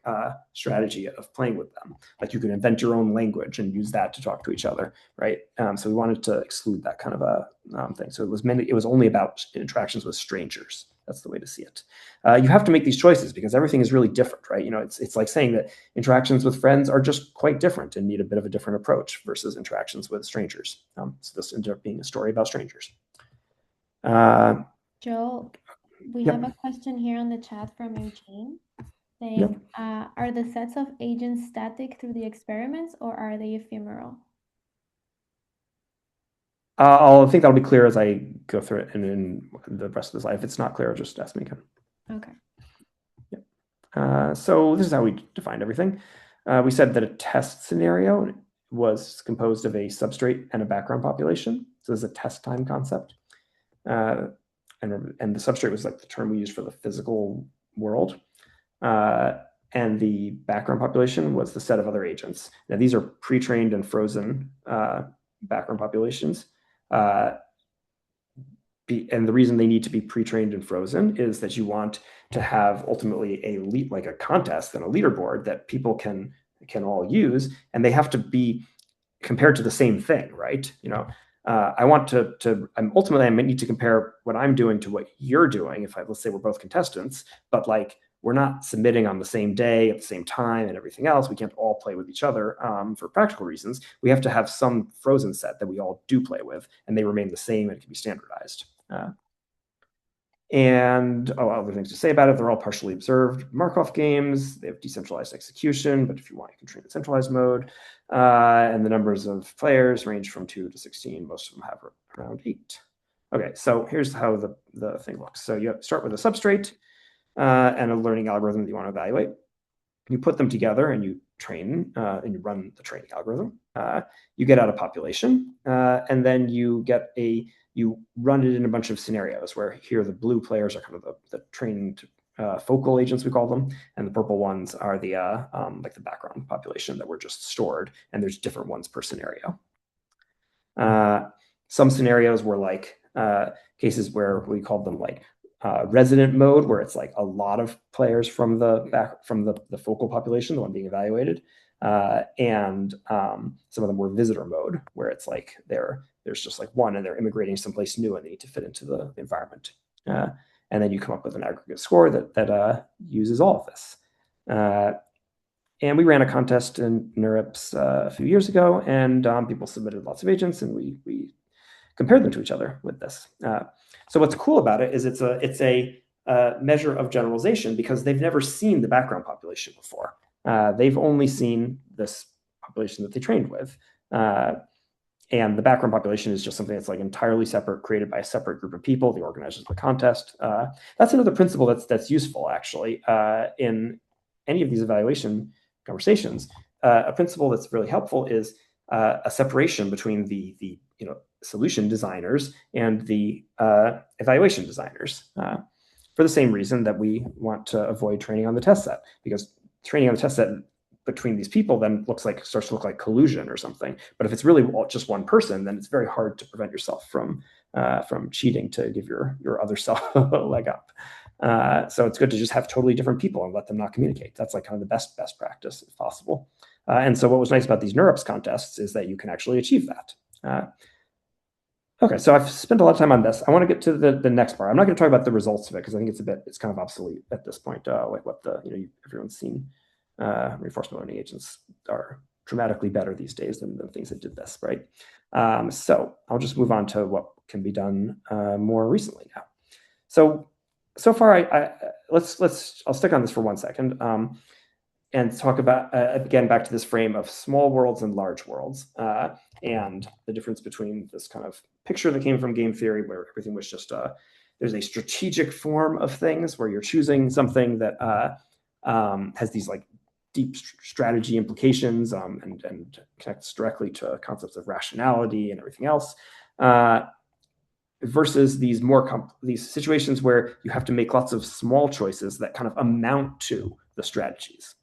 strategy of playing with them. Like you can invent your own language and use that to talk to each other, right? So we wanted to exclude that kind of a thing. So it was only about interactions with strangers. That's the way to see it. You have to make these choices because everything is really different, right? It's like saying that interactions with friends are just quite different and need a bit of a different approach versus interactions with strangers. So this ended up being a story about strangers. Joel, we Yep. have a question here on the chat from Eugene saying, Yep. are the sets of agents static through the experiments or are they ephemeral? I think that'll be clear as I go through it and in the rest of the slide. If it's not clear, just ask me again. Okay. Yep. So this is how we defined everything. We said that a test scenario was composed of a substrate and a background population. So this is a test time concept. And the substrate was like the term we used for the physical world. And the background population was the set of other agents. Now these are pre-trained and frozen background populations. And the reason they need to be pre-trained and frozen is that you want to have ultimately like a contest and a leaderboard that people can all use, and they have to be compared to the same thing, right? Ultimately I might need to compare what I'm doing to what you're doing. Let's say we're both contestants, but like we're not submitting on the same day at the same time and everything else. We can't all play with each other for practical reasons. We have to have some frozen set that we all do play with, and they remain the same and can be standardized. Other things to say about it, they're all partially observed Markov games. They have decentralized execution, but if you want, you can train in centralized mode. And the numbers of players range from 2 to 16. Most of them have around 8. Okay, so here's how the thing looks. So you start with a substrate and a learning algorithm that you want to evaluate. You put them together and you train and you run the training algorithm. You get out a population, and then you run it in a bunch of scenarios where here the blue players are kind of the trained focal agents, we call them, and the purple ones are the like the background population that were just stored, and there's different ones per scenario. Some scenarios were like cases where we called them like resident mode, where it's like a lot of players from the focal population, the one being evaluated, and some of them were visitor mode, where it's like there's just like one and they're immigrating someplace new and they need to fit into the environment. And then you come up with an aggregate score that uses all of this. And we ran a contest in NeurIPS a few years ago, and people submitted lots of agents, and we compared them to each other with this. So what's cool about it is it's a measure of generalization because they've never seen the background population before. They've only seen this population that they trained with. And the background population is just something that's like entirely separate, created by a separate group of people, the organizers of the contest. That's another principle that's useful, actually, in any of these evaluation conversations. A principle that's really helpful is a separation between the solution designers and the evaluation designers. For the same reason that we want to avoid training on the test set, because training on the test set between these people then starts to look like collusion or something. But if it's really just one person, then it's very hard to prevent yourself from cheating to give your other self a leg up. So it's good to just have totally different people and let them not communicate. That's like kind of the best practice if possible. And so what was nice about these NeurIPS contests is that you can actually achieve that. Okay, so I've spent a lot of time on this. I want to get to the next part. I'm not going to talk about the results of it because I think it's kind of obsolete at this point. Like what everyone's seen. Reinforcement learning agents are dramatically better these days than the things that did this, right? So I'll just move on to what can be done more recently now. So far, I'll stick on this for 1 second and talk about again back to this frame of small worlds and large worlds and the difference between this kind of picture that came from game theory where everything was just there's a strategic form of things where you're choosing something that has these like deep strategy implications and connects directly to concepts of rationality and everything else. Versus these these situations where you have to make lots of small choices that kind of amount to the strategies.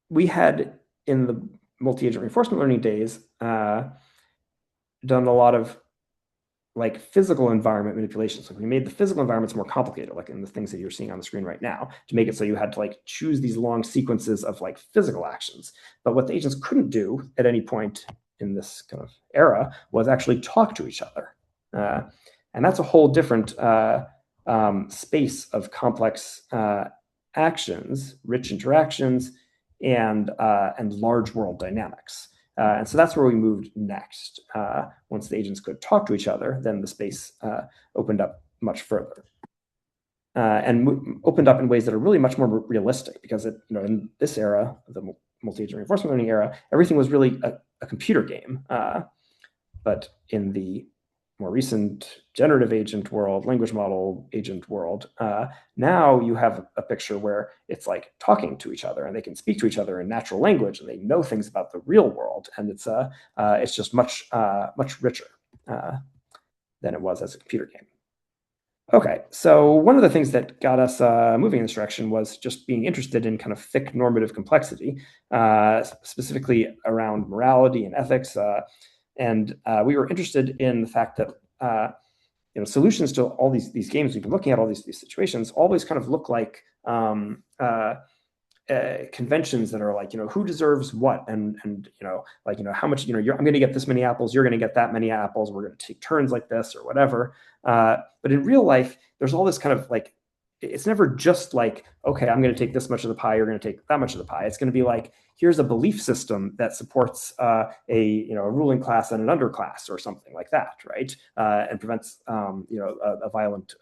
We had, in the multi-agent reinforcement learning days, done a lot of like physical environment manipulations. So we made the physical environments more complicated, like in the things that you're seeing on the screen right now, to make it so you had to like choose these long sequences of like physical actions. But what the agents couldn't do at any point in this kind of era was actually talk to each other. And that's a whole different space of complex actions, rich interactions, and large world dynamics. And so that's where we moved next. Once the agents could talk to each other, then the space opened up much further. And opened up in ways that are really much more realistic, because in this era, the multi-agent reinforcement learning era, everything was really a computer game. But in the more recent generative agent world, language model agent world, now you have a picture where it's like talking to each other, and they can speak to each other in natural language, and they know things about the real world, and it's just much richer than it was as a computer game. Okay, so one of the things that got us moving in this direction was just being interested in kind of thick normative complexity, specifically around morality and ethics. And we were interested in the fact that solutions to all these games we've been looking at, all these situations, always kind of look like conventions that are like, who deserves what, and how much, I'm going to get this many apples, you're going to get that many apples, we're going to take turns like this or whatever. But in real life, there's all this kind of like, it's never just like, okay, I'm going to take this much of the pie, you're going to take that much of the pie. It's going to be like, here's a belief system that supports a ruling class and an underclass or something like that, right? And prevents a violent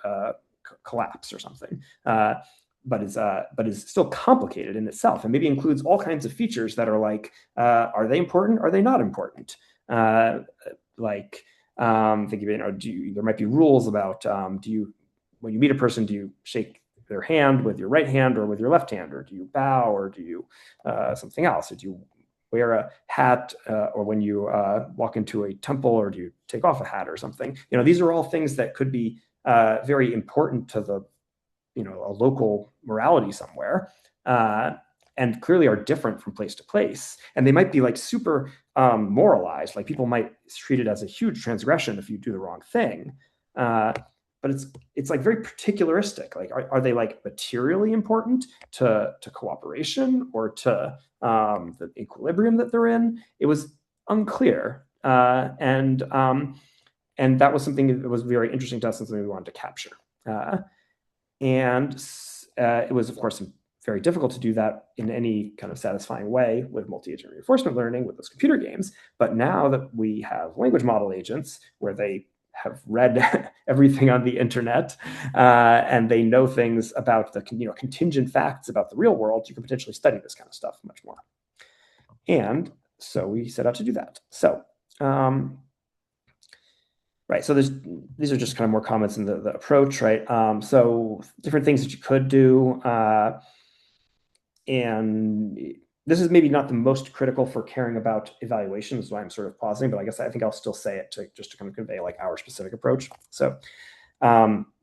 collapse or something. But is still complicated in itself, and maybe includes all kinds of features that are like, are they important? Are they not important? Like, think of it, there might be rules about, when you meet a person, do you shake their hand with your right hand or with your left hand, or do you bow, or do you something else? Or do you wear a hat, or when you walk into a temple, or do you take off a hat or something? These are all things that could be very important to the a local morality somewhere, and clearly are different from place to place. And they might be like super moralized, like people might treat it as a huge transgression if you do the wrong thing. But it's like very particularistic. Like, are they like materially important to cooperation or to the equilibrium that they're in? It was unclear. And that was something that was very interesting to us and something we wanted to capture. And it was, of course, very difficult to do that in any kind of satisfying way with multi-agent reinforcement learning with those computer games. But now that we have language model agents where they have read everything on the internet, and they know things about the contingent facts about the real world, you can potentially study this kind of stuff much more. And so we set out to do that. So right, so these are just kind of more comments in the approach, right? So different things that you could do, and this is maybe not the most critical for caring about evaluation, is why I'm sort of pausing, but I think I'll still say it just to kind of convey like our specific approach. So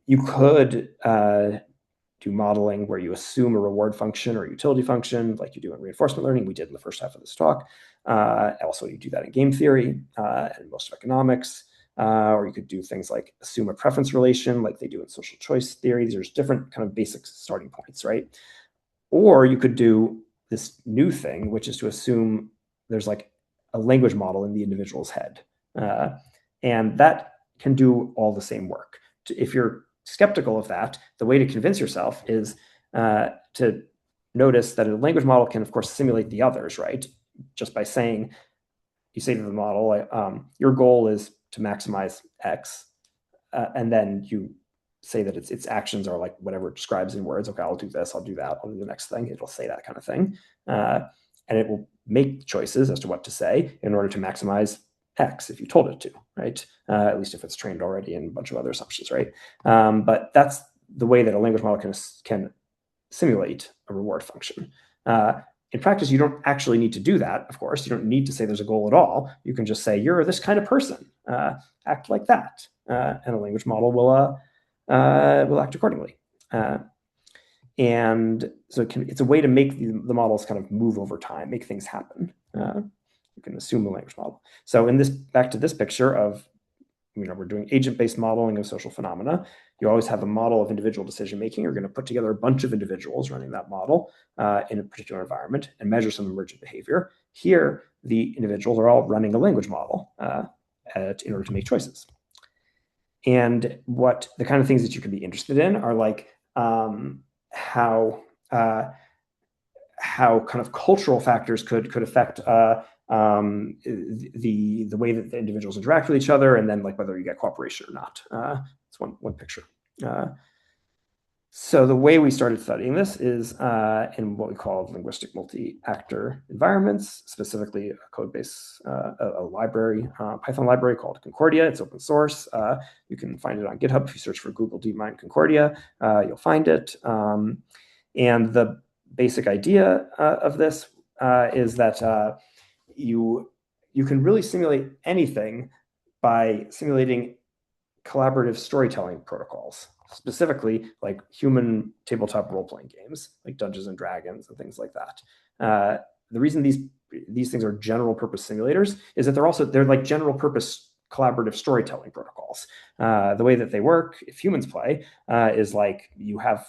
you could do modeling where you assume a reward function or utility function, like you do in reinforcement learning. We did in the first half of this talk. Also, you do that in game theory and most of economics. Or you could do things like assume a preference relation, like they do in social choice theory. There's different kind of basic starting points, right? Or you could do this new thing, which is to assume there's like a language model in the individual's head. And that can do all the same work. If you're skeptical of that, the way to convince yourself is to notice that a language model can, of course, simulate the others, right? Just by saying, you say to the model, your goal is to maximize X, and then you say that its actions are like whatever it describes in words. Okay, I'll do this, I'll do that, I'll do the next thing. It'll say that kind of thing. And it will make choices as to what to say in order to maximize X if you told it to, right? At least if it's trained already in a bunch of other assumptions, right? But that's the way that a language model can simulate a reward function. In practice, you don't actually need to do that, of course. You don't need to say there's a goal at all. You can just say, you're this kind of person, act like that. And a language model will act accordingly. And so it's a way to make the models kind of move over time, make things happen. You can assume the language model. So back to this picture of, we're doing agent-based modeling of social phenomena. You always have a model of individual decision-making. You're going to put together a bunch of individuals running that model in a particular environment and measure some emergent behavior. Here, the individuals are all running a language model in order to make choices. And the kind of things that you can be interested in are like how kind of cultural factors could affect the way that the individuals interact with each other, and then like whether you get cooperation or not. It's one picture. So the way we started studying this is in what we call linguistic multi-actor environments, specifically a code base, a library, Python library called Concordia. It's open source. You can find it on GitHub. If you search for Google DeepMind Concordia, you'll find it. And the basic idea of this is that you can really simulate anything by simulating collaborative storytelling protocols, specifically like human tabletop role-playing games, like Dungeons and Dragons and things like that. The reason these things are general purpose simulators is that they're like general purpose collaborative storytelling protocols. The way that they work, if humans play, is like you have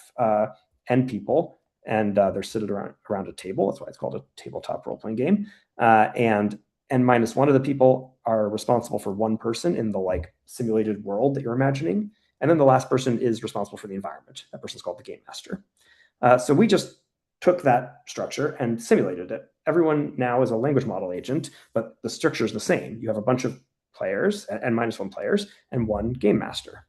N people, and they're seated around a table. That's why it's called a tabletop role-playing game. And N-1 of the people are responsible for one person in the like simulated world that you're imagining. And then the last person is responsible for the environment. That person's called the game master. So we just took that structure and simulated it. Everyone now is a language model agent, but the structure is the same. You have a bunch of players, N-1 players, and one game master.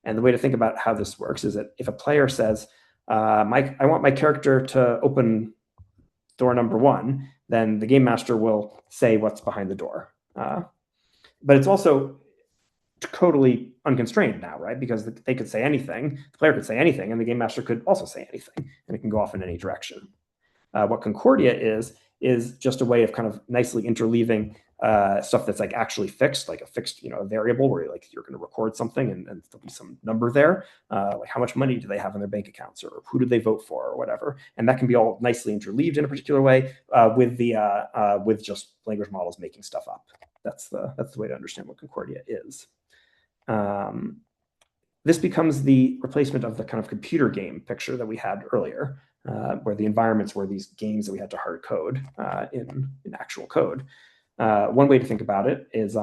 And the way to think about how this works is that if a player says, I want my character to open door number 1, then the game master will say what's behind the door. But it's also totally unconstrained now, right? Because they could say anything, the player could say anything, and the game master could also say anything, and it can go off in any direction. What Concordia is just a way of kind of nicely interleaving stuff that's like actually fixed, like a fixed, a variable where you're going to record something and there'll be some number there, like how much money do they have in their bank accounts, or who did they vote for, or whatever, and that can be all nicely interleaved in a particular way with just language models making stuff up. That's the way to understand what Concordia is. This becomes the replacement of the kind of computer game picture that we had earlier, where the environments were these games that we had to hard code in actual code. One way to think about it is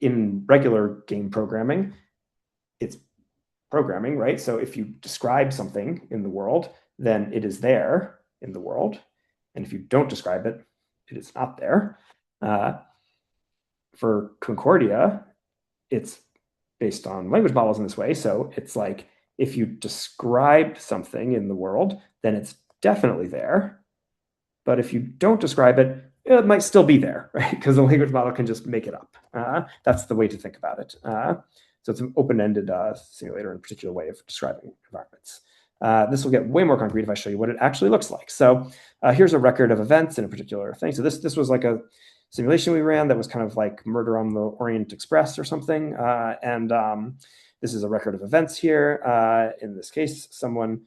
in regular game programming, it's programming, right? So if you describe something in the world, then it is there in the world. And if you don't describe it, it is not there. For Concordia, it's based on language models in this way. So it's like, if you describe something in the world, then it's definitely there. But if you don't describe it, it might still be there, right? Because the language model can just make it up. That's the way to think about it. So it's an open-ended simulator in a particular way of describing environments. This will get way more concrete if I show you what it actually looks like. So here's a record of events in a particular thing. So this was like a simulation we ran that was kind of like Murder on the Orient Express or something. This is a record of events here. In this case, someone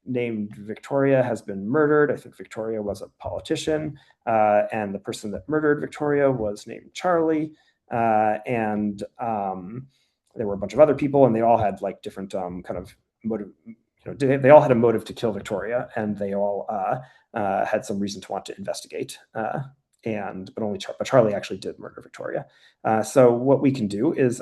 named Victoria has been murdered. I think Victoria was a politician, and the person that murdered Victoria was named Charlie. And there were a bunch of other people, and they all had like different kind of motive. They all had a motive to kill Victoria, and they all had some reason to want to investigate. But Charlie actually did murder Victoria. So what we can do is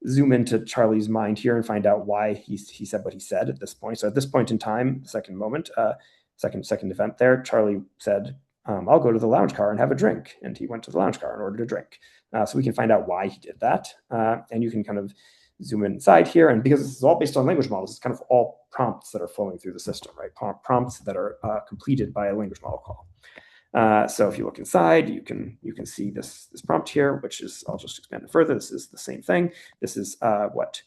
zoom into Charlie's mind here and find out why he said what he said at this point. So at this point in time, second event there, Charlie said, I'll go to the lounge car and have a drink. And he went to the lounge car and ordered a drink. So we can find out why he did that. And you can kind of zoom inside here. And because this is all based on language models, it's kind of all prompts that are flowing through the system, right? Prompts that are completed by a language model call. So if you look inside, you can see this prompt here, which is, I'll just expand it further. This is the same thing. This is what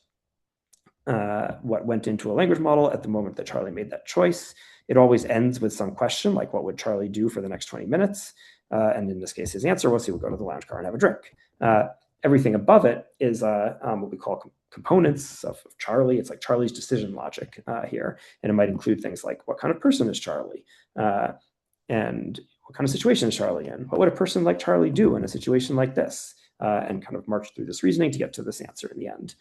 what went into a language model at the moment that Charlie made that choice. It always ends with some question, like what would Charlie do for the next 20 minutes? And in this case, his answer was he would go to the lounge car and have a drink. Everything above it is what we call components of Charlie. It's like Charlie's decision logic here. And it might include things like what kind of person is Charlie? And what kind of situation is Charlie in? What would a person like Charlie do in a situation like this? And kind of march through this reasoning to get to this answer in the end.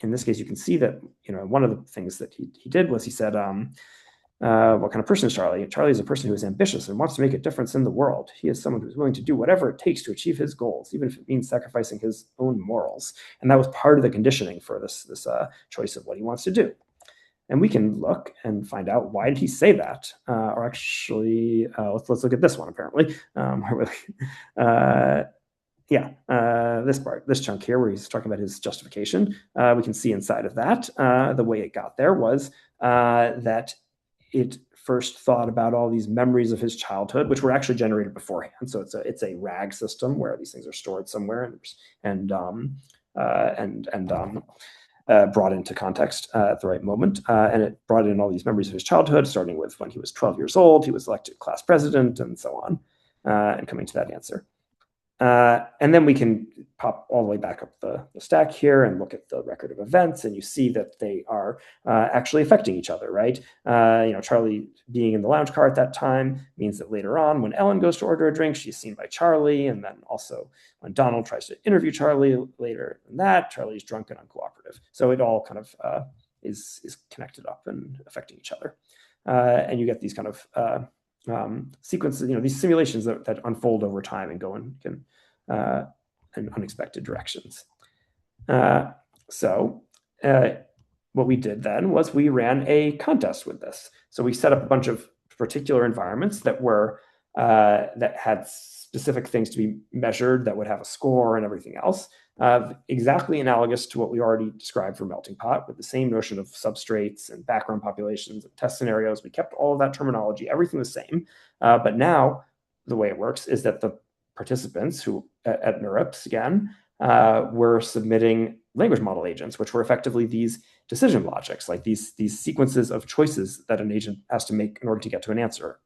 In this case, you can see that one of the things that he did was he said, what kind of person is Charlie? Charlie is a person who is ambitious and wants to make a difference in the world. He is someone who's willing to do whatever it takes to achieve his goals, even if it means sacrificing his own morals. And that was part of the conditioning for this choice of what he wants to do. And we can look and find out, why did he say that? Or actually, let's look at this one, apparently. This part, this chunk here where he's talking about his justification, we can see inside of that, the way it got there was that it first thought about all these memories of his childhood, which were actually generated beforehand. So it's a RAG system where these things are stored somewhere and brought into context at the right moment. And it brought in all these memories of his childhood, starting with when he was 12 years old, he was elected class president, and so on, and coming to that answer. And then we can pop all the way back up the stack here and look at the record of events, and you see that they are actually affecting each other, right? Charlie being in the lounge car at that time means that later on, when Ellen goes to order a drink, she's seen by Charlie, and then also when Donald tries to interview Charlie later than that, Charlie's drunk and uncooperative. So it all kind of is connected up and affecting each other. And you get these kind of sequences, these simulations that unfold over time and go in unexpected directions. So what we did then was we ran a contest with this. So we set up a bunch of particular environments that were that had specific things to be measured, that would have a score and everything else. Exactly analogous to what we already described for Melting Pot, with the same notion of substrates and background populations and test scenarios. We kept all of that terminology, everything the same. But now the way it works is that the participants who at NeurIPS again were submitting language model agents, which were effectively these decision logics, like these sequences of choices that an agent has to make in order to get to an answer.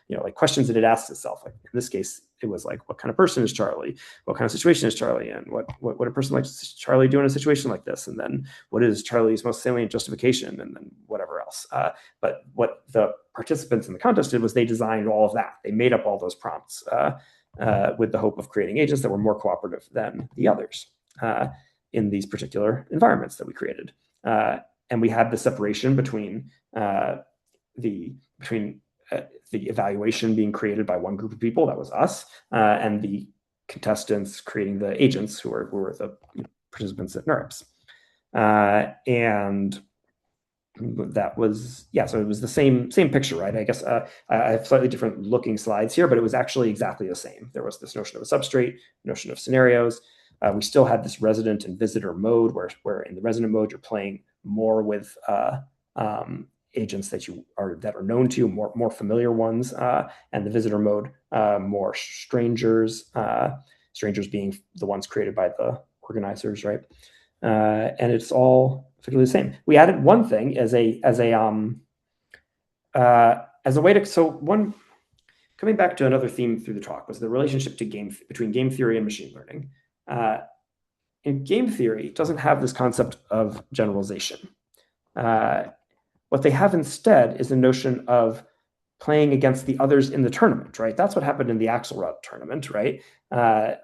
Like questions that it asks itself. Like in this case, it was like, what kind of person is Charlie? What kind of situation is Charlie in? What a person like Charlie do in a situation like this? And then what is Charlie's most salient justification? And then whatever else. But what the participants in the contest did was they designed all of that. They made up all those prompts with the hope of creating agents that were more cooperative than the others in these particular environments that we created. And we had the separation between the evaluation being created by one group of people, that was us, and the contestants creating the agents who were the participants at NeurIPS. And that was, so it was the same picture, right? I guess I have slightly different looking slides here, but it was actually exactly the same. There was this notion of a substrate, notion of scenarios. We still had this resident and visitor mode where in the resident mode, you're playing more with agents that are known to you, more familiar ones, and the visitor mode, more strangers, strangers being the ones created by the organizers, right? And it's all effectively the same. We added one thing as a way to coming back to another theme through the talk was the relationship between game theory and machine learning. In game theory, it doesn't have this concept of generalization. What they have instead is the notion of playing against the others in the tournament, right? That's what happened in the Axelrod tournament, right?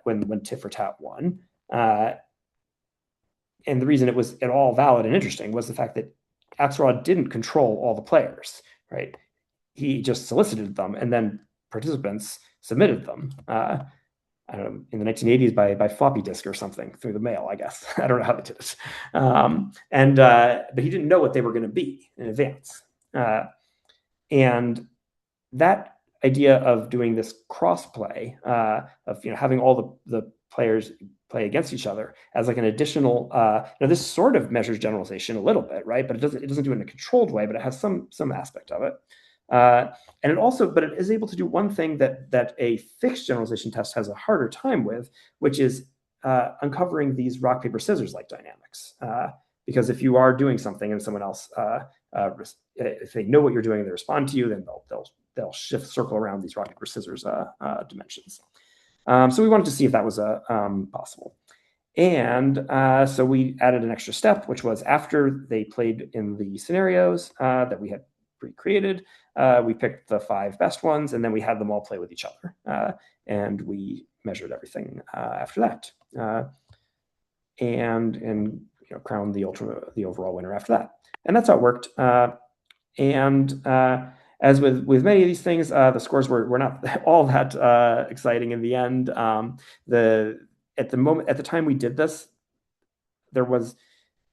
When Tit for Tat won. And the reason it was at all valid and interesting was the fact that Axelrod didn't control all the players, right? He just solicited them, and then participants submitted them. I don't know, in the 1980s by floppy disk or something through the mail, I guess. I don't know how they did it. But he didn't know what they were going to be in advance. And that idea of doing this cross-play, of having all the players play against each other as like an additional, this sort of measures generalization a little bit, right? But it doesn't do it in a controlled way, but it has some aspect of it. And it is able to do one thing that a fixed generalization test has a harder time with, which is uncovering these rock, paper, scissors like dynamics. because if you are doing something and someone else, if they know what you're doing and they respond to you, then they'll circle around these rock, paper, scissors dimensions. So we wanted to see if that was possible. And so we added an extra step, which was after they played in the scenarios that we had pre-created, we picked the 5 best ones, and then we had them all play with each other. And we measured everything after that. And crowned the overall winner after that. And that's how it worked. As with many of these things, the scores were not all that exciting in the end. At the time we did this, there was,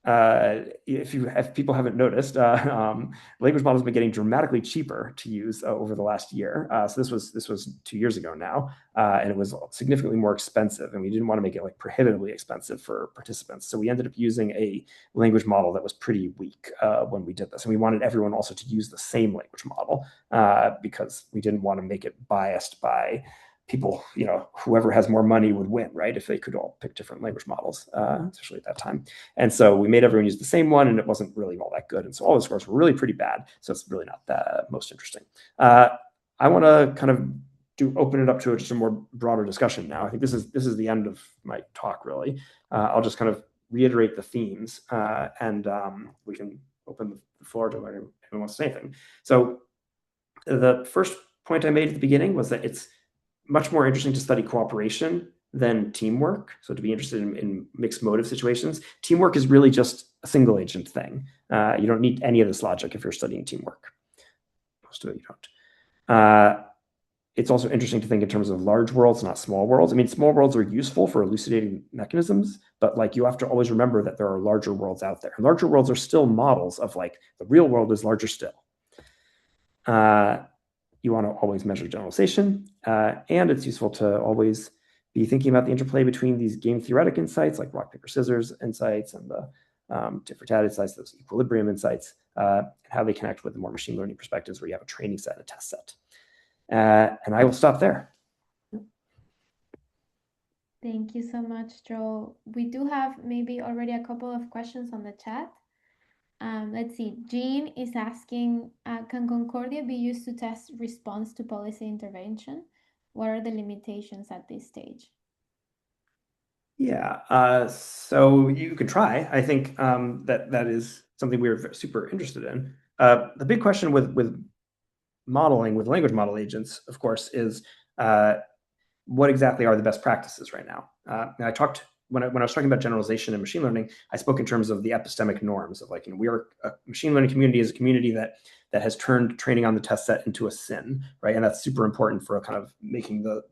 if people haven't noticed, language models have been getting dramatically cheaper to use over the last year. So this was 2 years ago now, and it was significantly more expensive, and we didn't want to make it like prohibitively expensive for participants. So we ended up using a language model that was pretty weak when we did this, and we wanted everyone also to use the same language model because we didn't want to make it biased by people, whoever has more money would win, right? If they could all pick different language models, especially at that time. And so we made everyone use the same one, and it wasn't really all that good. And so all the scores were really pretty bad. So it's really not that most interesting. I want to kind of open it up to just a more broader discussion now. I think this is the end of my talk, really. I'll just kind of reiterate the themes, and we can open the floor to anyone who wants to say anything. So the first point I made at the beginning was that it's much more interesting to study cooperation than teamwork. So to be interested in mixed motive situations, teamwork is really just a single agent thing. You don't need any of this logic if you're studying teamwork. Most of it you don't. It's also interesting to think in terms of large worlds, not small worlds. I mean, small worlds are useful for elucidating mechanisms, but like you have to always remember that there are larger worlds out there. And larger worlds are still models of like the real world is larger still. You want to always measure generalization, and it's useful to always be thinking about the interplay between these game theoretic insights like rock, paper, scissors insights and the tit for tat insights, those equilibrium insights, and how they connect with the more machine learning perspectives where you have a training set and a test set. And I will stop there. Thank you so much, Joel. We do have maybe already a couple of questions on the chat. Let's see. Jean is asking, can Concordia be used to test response to policy intervention? What are the limitations at this stage? Yeah, so you could try. I think that is something we're super interested in. The big question with modeling, with language model agents, of course, is what exactly are the best practices right now? And I talked when I was talking about generalization and machine learning, I spoke in terms of the epistemic norms of like, we are a machine learning community is a community that has turned training on the test set into a sin, right? And that's super important for a kind of making the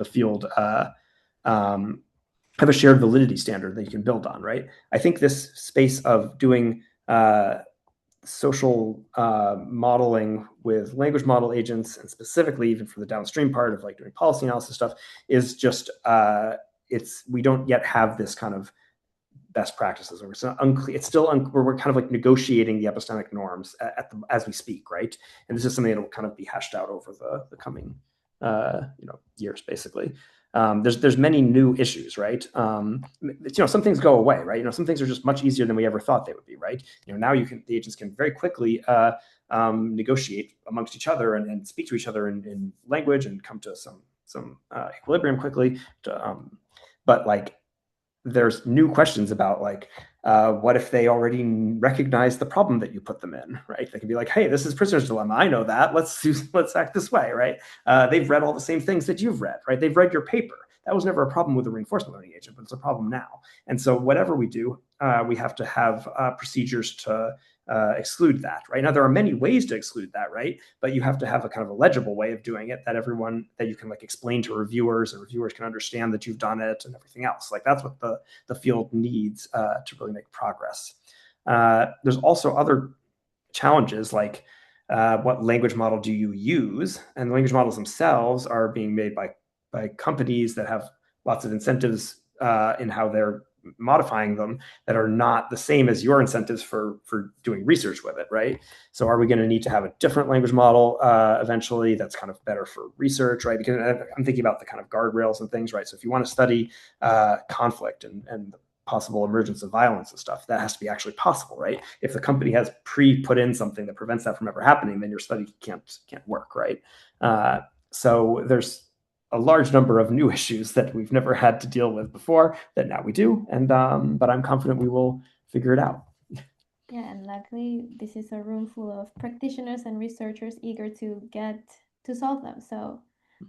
field have a shared validity standard that you can build on, right? I think this space of doing social modeling with language model agents, and specifically even for the downstream part of like doing policy analysis stuff, is just we don't yet have this kind of best practices. It's unclear. It's still we're kind of like negotiating the epistemic norms as we speak, right? And this is something that will kind of be hashed out over the coming years, basically. There's many new issues, right? Some things go away, right? Some things are just much easier than we ever thought they would be, right? Now the agents can very quickly negotiate amongst each other and speak to each other in language and come to some equilibrium quickly. But like, there's new questions about like, what if they already recognize the problem that you put them in, right? They can be like, hey, this is prisoner's dilemma. I know that. Let's act this way, right? They've read all the same things that you've read, right? They've read your paper. That was never a problem with a reinforcement learning agent, but it's a problem now. And so whatever we do, we have to have procedures to exclude that, right? Now, there are many ways to exclude that, right? But you have to have a kind of a legible way of doing it that you can like explain to reviewers, and reviewers can understand that you've done it and everything else. Like that's what the field needs to really make progress. There's also other challenges like what language model do you use? And language models themselves are being made by companies that have lots of incentives in how they're modifying them that are not the same as your incentives for doing research with it, right? So are we going to need to have a different language model eventually that's kind of better for research, right? Because I'm thinking about the kind of guardrails and things, right? So if you want to study conflict and possible emergence of violence and stuff. That has to be actually possible, right? If the company has put in something that prevents that from ever happening, then your study can't work, right? So there's a large number of new issues that we've never had to deal with before that now we do, and but I'm confident we will figure it out. Yeah, and luckily this is a room full of practitioners and researchers eager to get to solve them. So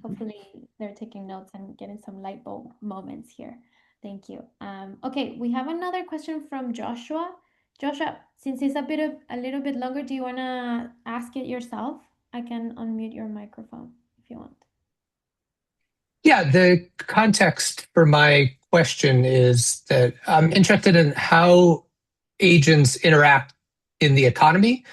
hopefully they're taking notes and getting some light bulb moments here. Thank you. Okay, we have another question from Joshua. Joshua, since it's a little bit longer, do you wanna ask it yourself? I can unmute your microphone if you want. Yeah, the context for my question is that I'm interested in how agents interact in the economy,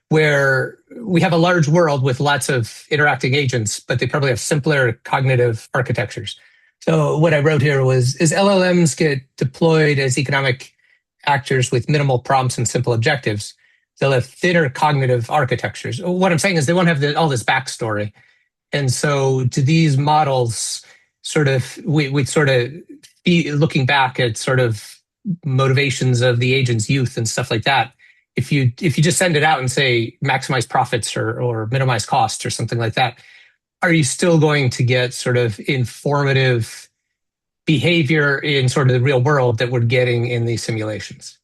where we have a large world with lots of interacting agents, but they probably have simpler cognitive architectures. So what I wrote here was, as LLMs get deployed as economic actors with minimal prompts and simple objectives, they'll have thinner cognitive architectures. What I'm saying is they won't have all this backstory. And so do these models sort of, we sort of be looking back at sort of motivations of the agent's youth and stuff like that. If you just send it out and say maximize profits or minimize costs or something like that, are you still going to get sort of informative behavior in sort of the real world that we're getting in these simulations?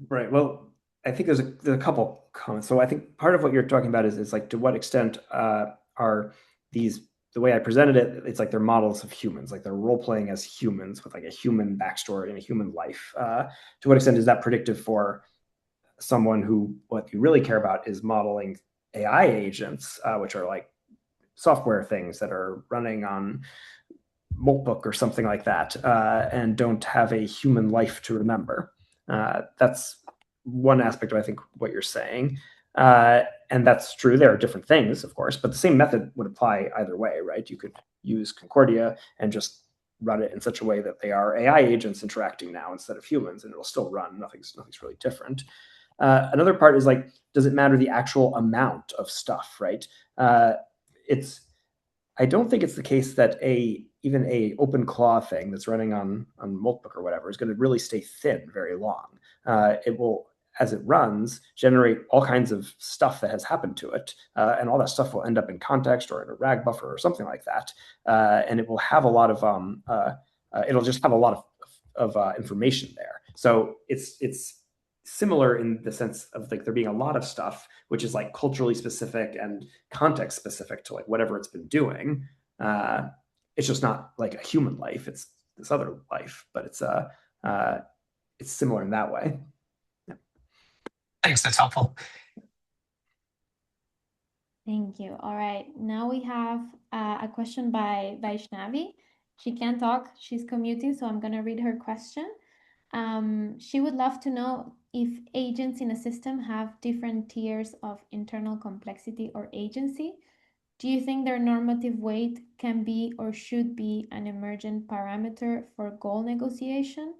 Right. Well, I think there's a couple comments. So I think part of what you're talking about is like to what extent are these, the way I presented it, it's like they're models of humans, like they're role playing as humans with like a human backstory and a human life. To what extent is that predictive for someone who what you really care about is modeling AI agents, which are like software things that are running on Moltbook or something like that, and don't have a human life to remember. That's one aspect of I think what you're saying, and that's true. There are different things, of course, but the same method would apply either way, right? You could use Concordia and just run it in such a way that they are AI agents interacting now instead of humans, and it'll still run. Nothing's really different. Another part is like, does it matter the actual amount of stuff, right? It's I don't think it's the case that even a open claw thing that's running on Moltbook or whatever is going to really stay thin very long. It will, as it runs, generate all kinds of stuff that has happened to it, and all that stuff will end up in context or in a RAG buffer or something like that, and it will have a lot of it'll just have a lot of information there. So it's similar in the sense of like there being a lot of stuff which is like culturally specific and context specific to like whatever it's been doing. It's just not like a human life, it's this other life, but it's similar in that way. Yeah. Thanks, that's helpful. Thank you. All right, now we have a question by Vaishnavi. She can't talk, she's commuting, so I'm gonna read her question. She would love to know if agents in a system have different tiers of internal complexity or agency. Do you think their normative weight can be or should be an emergent parameter for goal negotiation,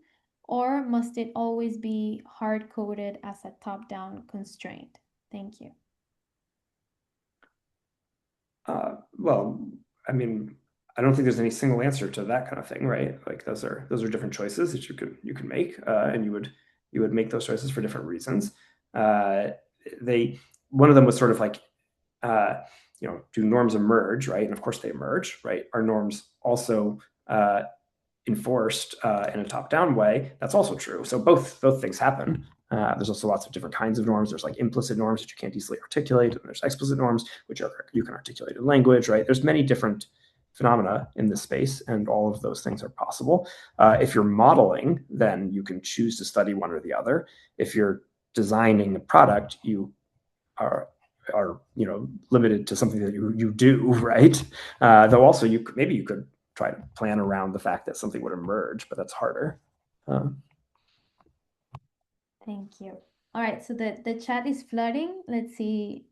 or must it always be hard-coded as a top-down constraint? Thank you. Well, I mean, I don't think there's any single answer to that kind of thing, right? Like those are different choices that you could make, and you would make those choices for different reasons. They One of them was sort of like, do norms emerge, right? And of course they emerge, right? Are norms also enforced in a top-down way? That's also true. So both things happen. There's also lots of different kinds of norms. There's like implicit norms that you can't easily articulate, and there's explicit norms which you can articulate in language, right? There's many different phenomena in this space, and all of those things are possible. If you're modeling, then you can choose to study one or the other. If you're designing a product, you are limited to something that you do, right? Though also you could try to plan around the fact that something would emerge, but that's harder. Thank you. All right, so the chat is flooding. Let's see.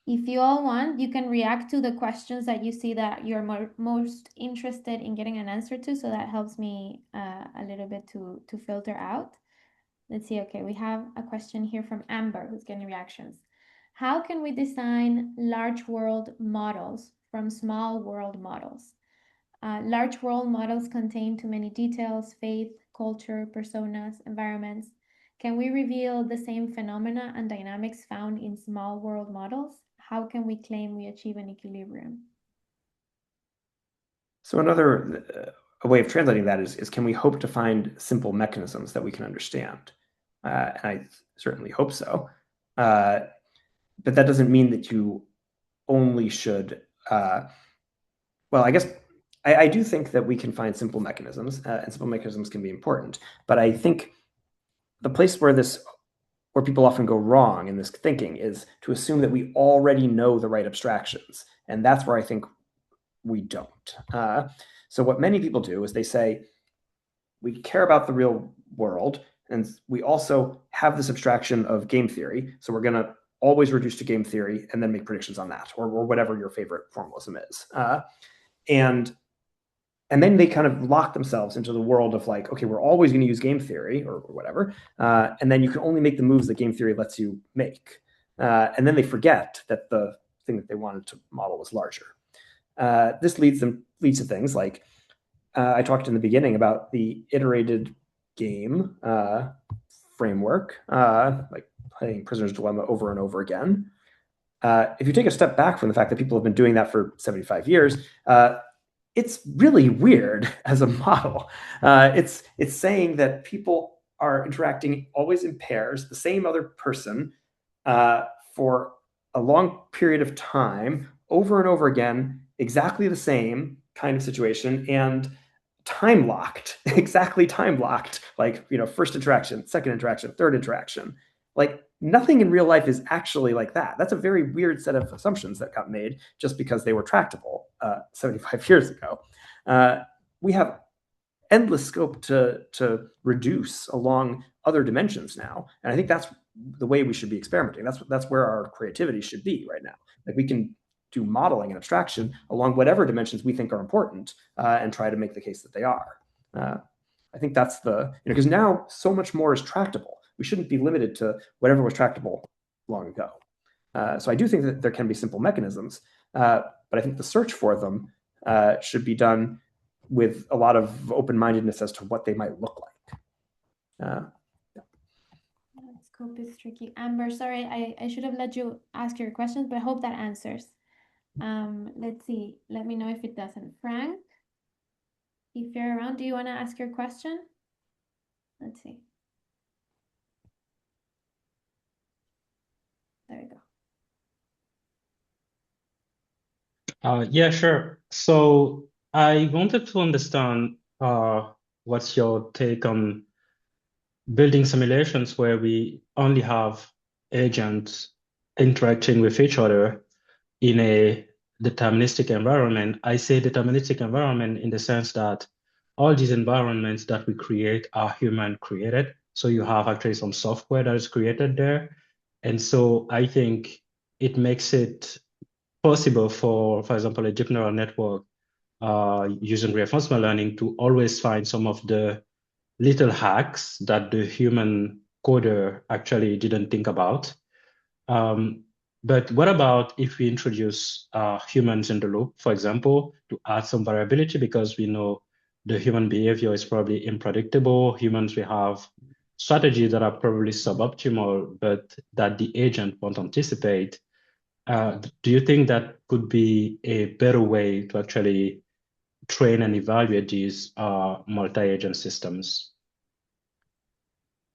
If you all want, you can react to the questions that you see that you're most interested in getting an answer to. So that helps me a little bit to filter out. Let's see. Okay, we have a question here from Amber who's getting reactions. How can we design large world models from small world models? Large world models contain too many details, faith, culture, personas, environments. Can we reveal the same phenomena and dynamics found in small world models? How can we claim we achieve an equilibrium? So another a way of translating that is can we hope to find simple mechanisms that we can understand? And I certainly hope so. But that doesn't mean that you only should. Well, I guess I do think that we can find simple mechanisms, and simple mechanisms can be important. But I think the place where people often go wrong in this thinking is to assume that we already know the right abstractions, and that's where I think we don't. So what many people do is they say, we care about the real world, and we also have this abstraction of game theory, so we're going to always reduce to game theory and then make predictions on that, or whatever your favorite formalism is. And then they kind of lock themselves into the world of like, okay, we're always going to use game theory or whatever, and then you can only make the moves that game theory lets you make. And then they forget that the thing that they wanted to model was larger. This leads to things like I talked in the beginning about the iterated game framework, like playing Prisoner's Dilemma over and over again. If you take a step back from the fact that people have been doing that for 75 years, it's really weird as a model. It's saying that people are interacting always in pairs, the same other person, for a long period of time, over and over again, exactly the same kind of situation, and time locked, exactly time locked, like, first interaction, second interaction, third interaction. Like, nothing in real life is actually like that. That's a very weird set of assumptions that got made just because they were tractable 75 years ago. We have endless scope to reduce along other dimensions now, and I think that's the way we should be experimenting. That's where our creativity should be right now. Like, we can do modeling and abstraction along whatever dimensions we think are important, and try to make the case that they are. I think that's because now so much more is tractable. We shouldn't be limited to whatever was tractable long ago. So I do think that there can be simple mechanisms, but I think the search for them should be done with a lot of open-mindedness as to what they might look like. Scope is tricky. Amber, sorry, I should have let you ask your questions, but I hope that answers. Let's see. Let me know if it doesn't. Frank, if you're around, do you want to ask your question? Let's see. There you go. Yeah, sure. So I wanted to understand what's your take on building simulations where we only have agents interacting with each other in a deterministic environment. I say deterministic environment in the sense that all these environments that we create are human created. So you have actually some software that is created there. And so I think it makes it possible for example, a deep neural network using reinforcement learning to always find some of the little hacks that the human coder actually didn't think about. But what about if we introduce humans in the loop, for example, to add some variability, because we know the human behavior is probably unpredictable. Humans, we have strategies that are probably suboptimal, but that the agent won't anticipate. Do you think that could be a better way to actually train and evaluate these multi-agent systems?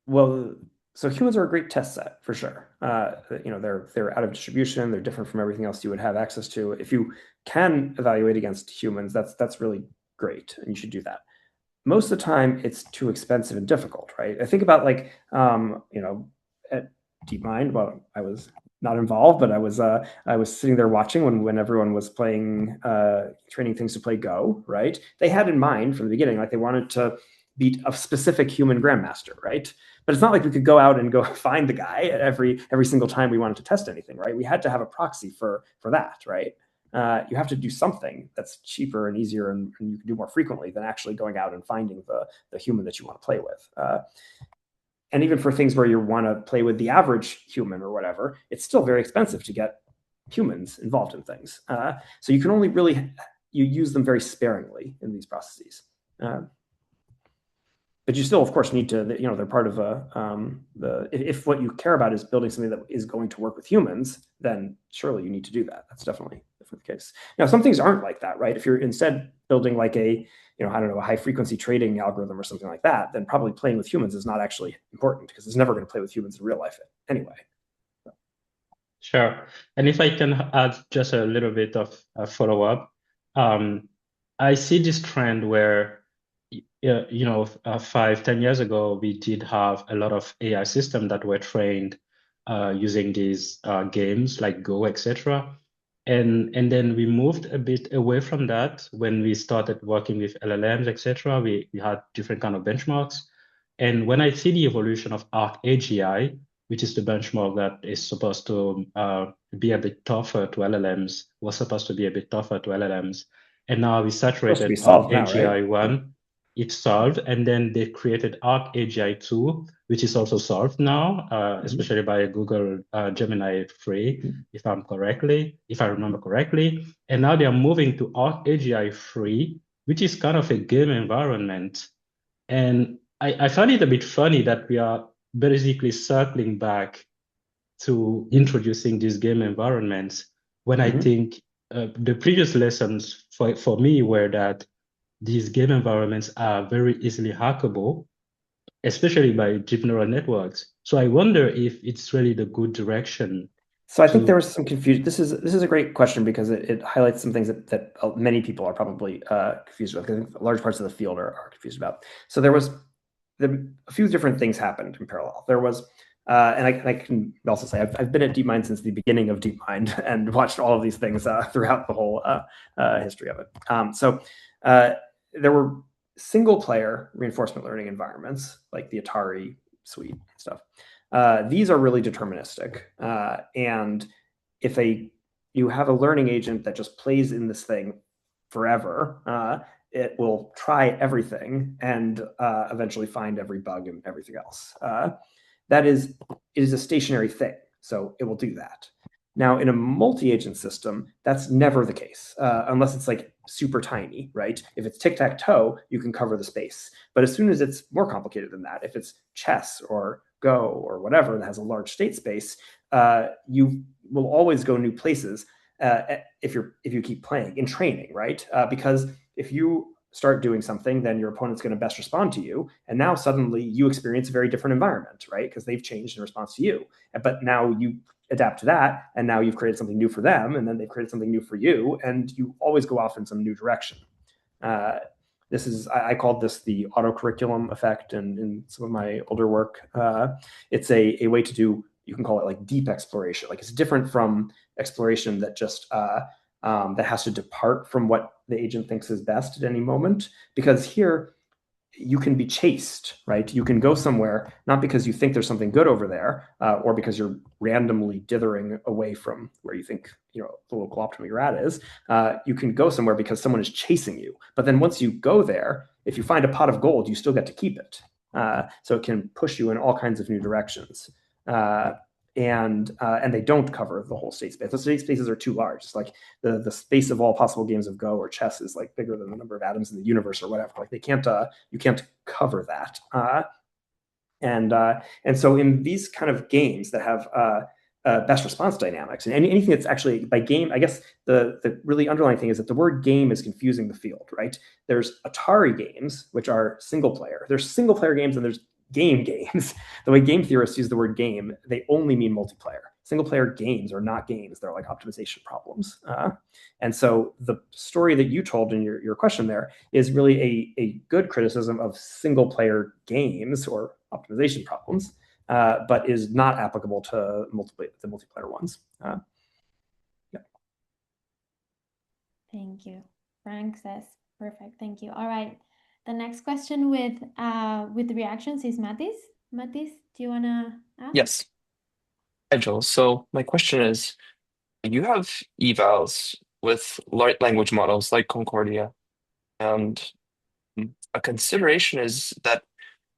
Well, so humans are a great test set for sure. They're out of distribution. They're different from everything else you would have access to. If you can evaluate against humans, that's really great, and you should do that. Most of the time, it's too expensive and difficult, right? I think about at DeepMind. Well, I was not involved, but I was sitting there watching when everyone was playing, training things to play Go, right? They had in mind from the beginning, like they wanted to beat a specific human grandmaster, right? But it's not like we could go out and go find the guy at every single time we wanted to test anything, right? We had to have a proxy for that, right? You have to do something that's cheaper and easier and you can do more frequently than actually going out and finding the human that you want to play with. And even for things where you want to play with the average human or whatever, it's still very expensive to get humans involved in things. So you can only really you use them very sparingly in these processes. But you still, of course, need to, they're part of if what you care about is building something that is going to work with humans, then surely you need to do that. That's definitely the case. Now, some things aren't like that, right? If you're instead building like a high frequency trading algorithm or something like that, then probably playing with humans is not actually important because it's never going to play with humans in real life anyway. Sure. And if I can add just a little bit of a follow-up, I see this trend where 5-10 years ago, we did have a lot of AI systems that were trained using these games like Go, etc. And then we moved a bit away from that when we started working with LLMs, etc. We had different kind of benchmarks. And when I see the evolution of ArcAGI, which is the benchmark that is supposed to be a bit tougher to LLMs, was supposed to be a bit tougher to LLMs. And now we saturated ArcAGI 1. It's solved, and then they created ArcAGI 2, which is also solved now, especially by Google Gemini 3, if I remember correctly. And now they are moving to ArcAGI 3, which is kind of a game environment. And I find it a bit funny that we are basically circling back to introducing these game environments when I think the previous lessons for me were that these game environments are very easily hackable, especially by deep neural networks. So I wonder if it's really the good direction. So I think there was some confusion. This is a great question because it highlights some things that many people are probably confused with. I think large parts of the field are confused about. So a few different things happened in parallel. There was, and I can also say I've been at DeepMind since the beginning of DeepMind and watched all of these things throughout the whole history of it. There were single-player reinforcement learning environments like the Atari suite and stuff. These are really deterministic, and if you have a learning agent that just plays in this thing forever, it will try everything and eventually find every bug and everything else. It is a stationary thing, so it will do that. Now, in a multi-agent system, that's never the case, unless it's like super tiny, right? If it's tic-tac-toe, you can cover the space. But as soon as it's more complicated than that, if it's chess or Go or whatever that has a large state space, you will always go new places if you keep playing in training, right? Because if you start doing something, then your opponent's going to best respond to you. And now suddenly you experience a very different environment, right? Because they've changed in response to you. But now you adapt to that, and now you've created something new for them, and then they've created something new for you, and you always go off in some new direction. I called this the autocurriculum effect in some of my older work. It's a way to do, you can call it like deep exploration. Like it's different from exploration that just that has to depart from what the agent thinks is best at any moment, because here you can be chased, right? You can go somewhere, not because you think there's something good over there, or because you're randomly dithering away from where you think the local optimum you're at is. You can go somewhere because someone is chasing you. But then once you go there, if you find a pot of gold, you still get to keep it. So it can push you in all kinds of new directions. And they don't cover the whole state space. The state spaces are too large. It's like the space of all possible games of Go or chess is like bigger than the number of atoms in the universe or whatever. Like you can't cover that. And so in these kind of games that have best response dynamics and anything that's actually by game, I guess the really underlying thing is that the word game is confusing the field, right? There's Atari games, which are single player. There's single player games and there's games. The way game theorists use the word game, they only mean multiplayer. Single player games are not games. They're like optimization problems. And so the story that you told in your question there is really a good criticism of single player games or optimization problems, but is not applicable to the multiplayer ones. Yeah. Thank you. Frank says, perfect. Thank you. All right. The next question with the reactions is Matis. Matis, do you want to ask? Yes. Hi, Joel. So my question is, you have evals with large language models like Concordia, and a consideration is that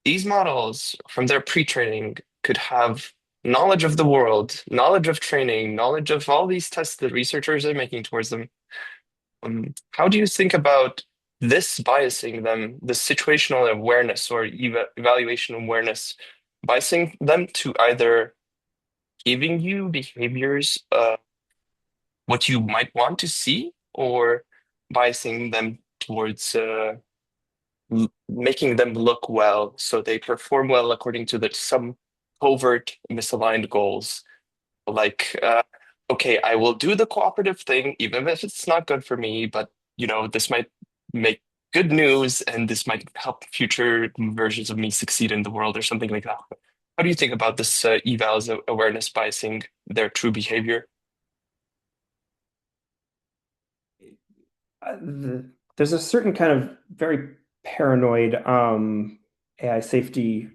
these models, from their pre-training, could have knowledge of the world, knowledge of training, knowledge of all these tests that researchers are making towards them. How do you think about this biasing them, the situational awareness or evaluation awareness, biasing them to either giving you behaviors, what you might want to see, or biasing them towards making them look well so they perform well according to some covert misaligned goals? Like, okay, I will do the cooperative thing, even if it's not good for me, but this might make good news and this might help future versions of me succeed in the world or something like that. How do you think about this evals awareness biasing their true behavior? There's a certain kind of very paranoid AI safety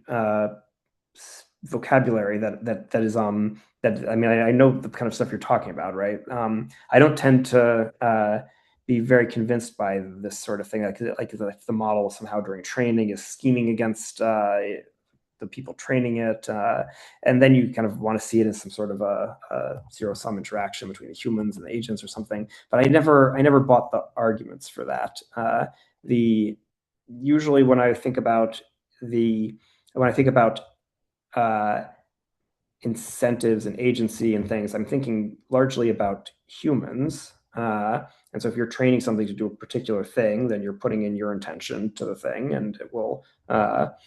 vocabulary that is that I mean I know the kind of stuff you're talking about, right? I don't tend to be very convinced by this sort of thing, like if the model somehow during training is scheming against the people training it, and then you kind of want to see it as some sort of a zero-sum interaction between the humans and the agents or something. But I never bought the arguments for that. Usually when I think about uh, incentives and agency and things, I'm thinking largely about humans. And so if you're training something to do a particular thing, then you're putting in your intention to the thing, and it will, that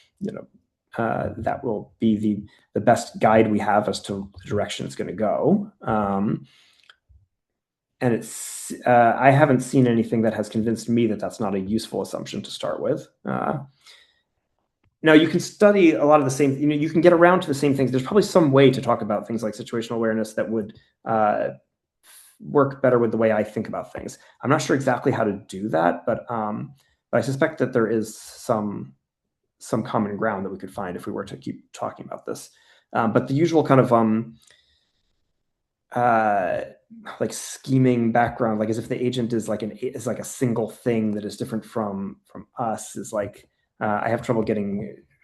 will be the best guide we have as to the direction it's going to go. And I haven't seen anything that has convinced me that that's not a useful assumption to start with. Now you can study a lot of the same, you can get around to the same things. There's probably some way to talk about things like situational awareness that would work better with the way I think about things. I'm not sure exactly how to do that, but I suspect that there is some common ground that we could find if we were to keep talking about this. But the usual kind of like scheming background, like as if the agent is like a single thing that is different from us, is like I have trouble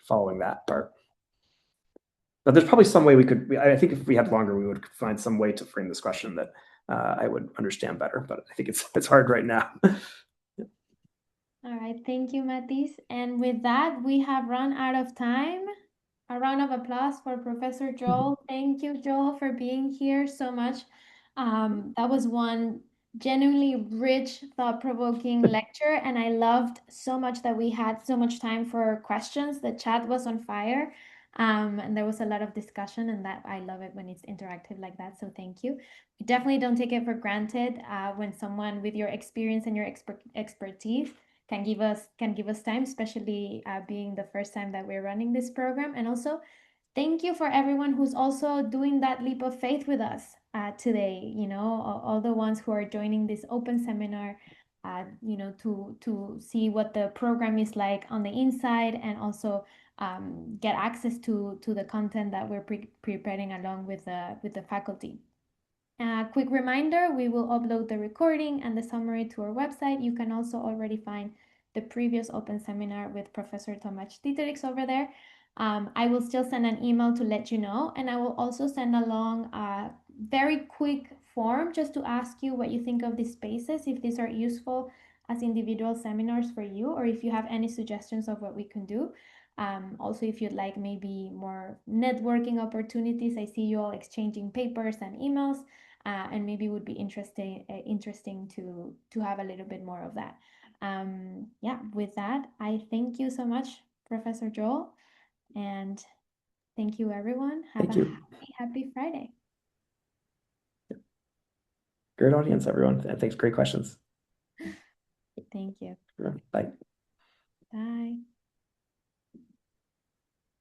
following that part. But there's probably some way I think if we had longer, we would find some way to frame this question that I would understand better. But I think it's hard right now. All right, thank you, Matisse. And with that, we have run out of time. A round of applause for Professor Joel. Thank you, Joel, for being here so much. That was one genuinely rich, thought-provoking lecture, and I loved so much that we had so much time for questions. The chat was on fire, and there was a lot of discussion, and that I love it when it's interactive like that. So thank you. We definitely don't take it for granted when someone with your experience and your expertise can give us time, especially being the first time that we're running this program. And also, thank you for everyone who's also doing that leap of faith with us today. All the ones who are joining this open seminar, to see what the program is like on the inside, and also get access to the content that we're preparing along with the faculty. Quick reminder, we will upload the recording and the summary to our website. You can also already find the previous open seminar with Professor Tomasz Dieterich over there. I will still send an email to let you know, and I will also send along a very quick form just to ask you what you think of these spaces, if these are useful as individual seminars for you, or if you have any suggestions of what we can do. Also, if you'd like maybe more networking opportunities, I see you all exchanging papers and emails. And maybe would be interesting to have a little bit more of that. Yeah, with that, I thank you so much, Professor Joel, and thank you, everyone. Thank you. Happy Friday. Great audience, everyone, and thanks. Great questions. Thank you. Bye. Bye.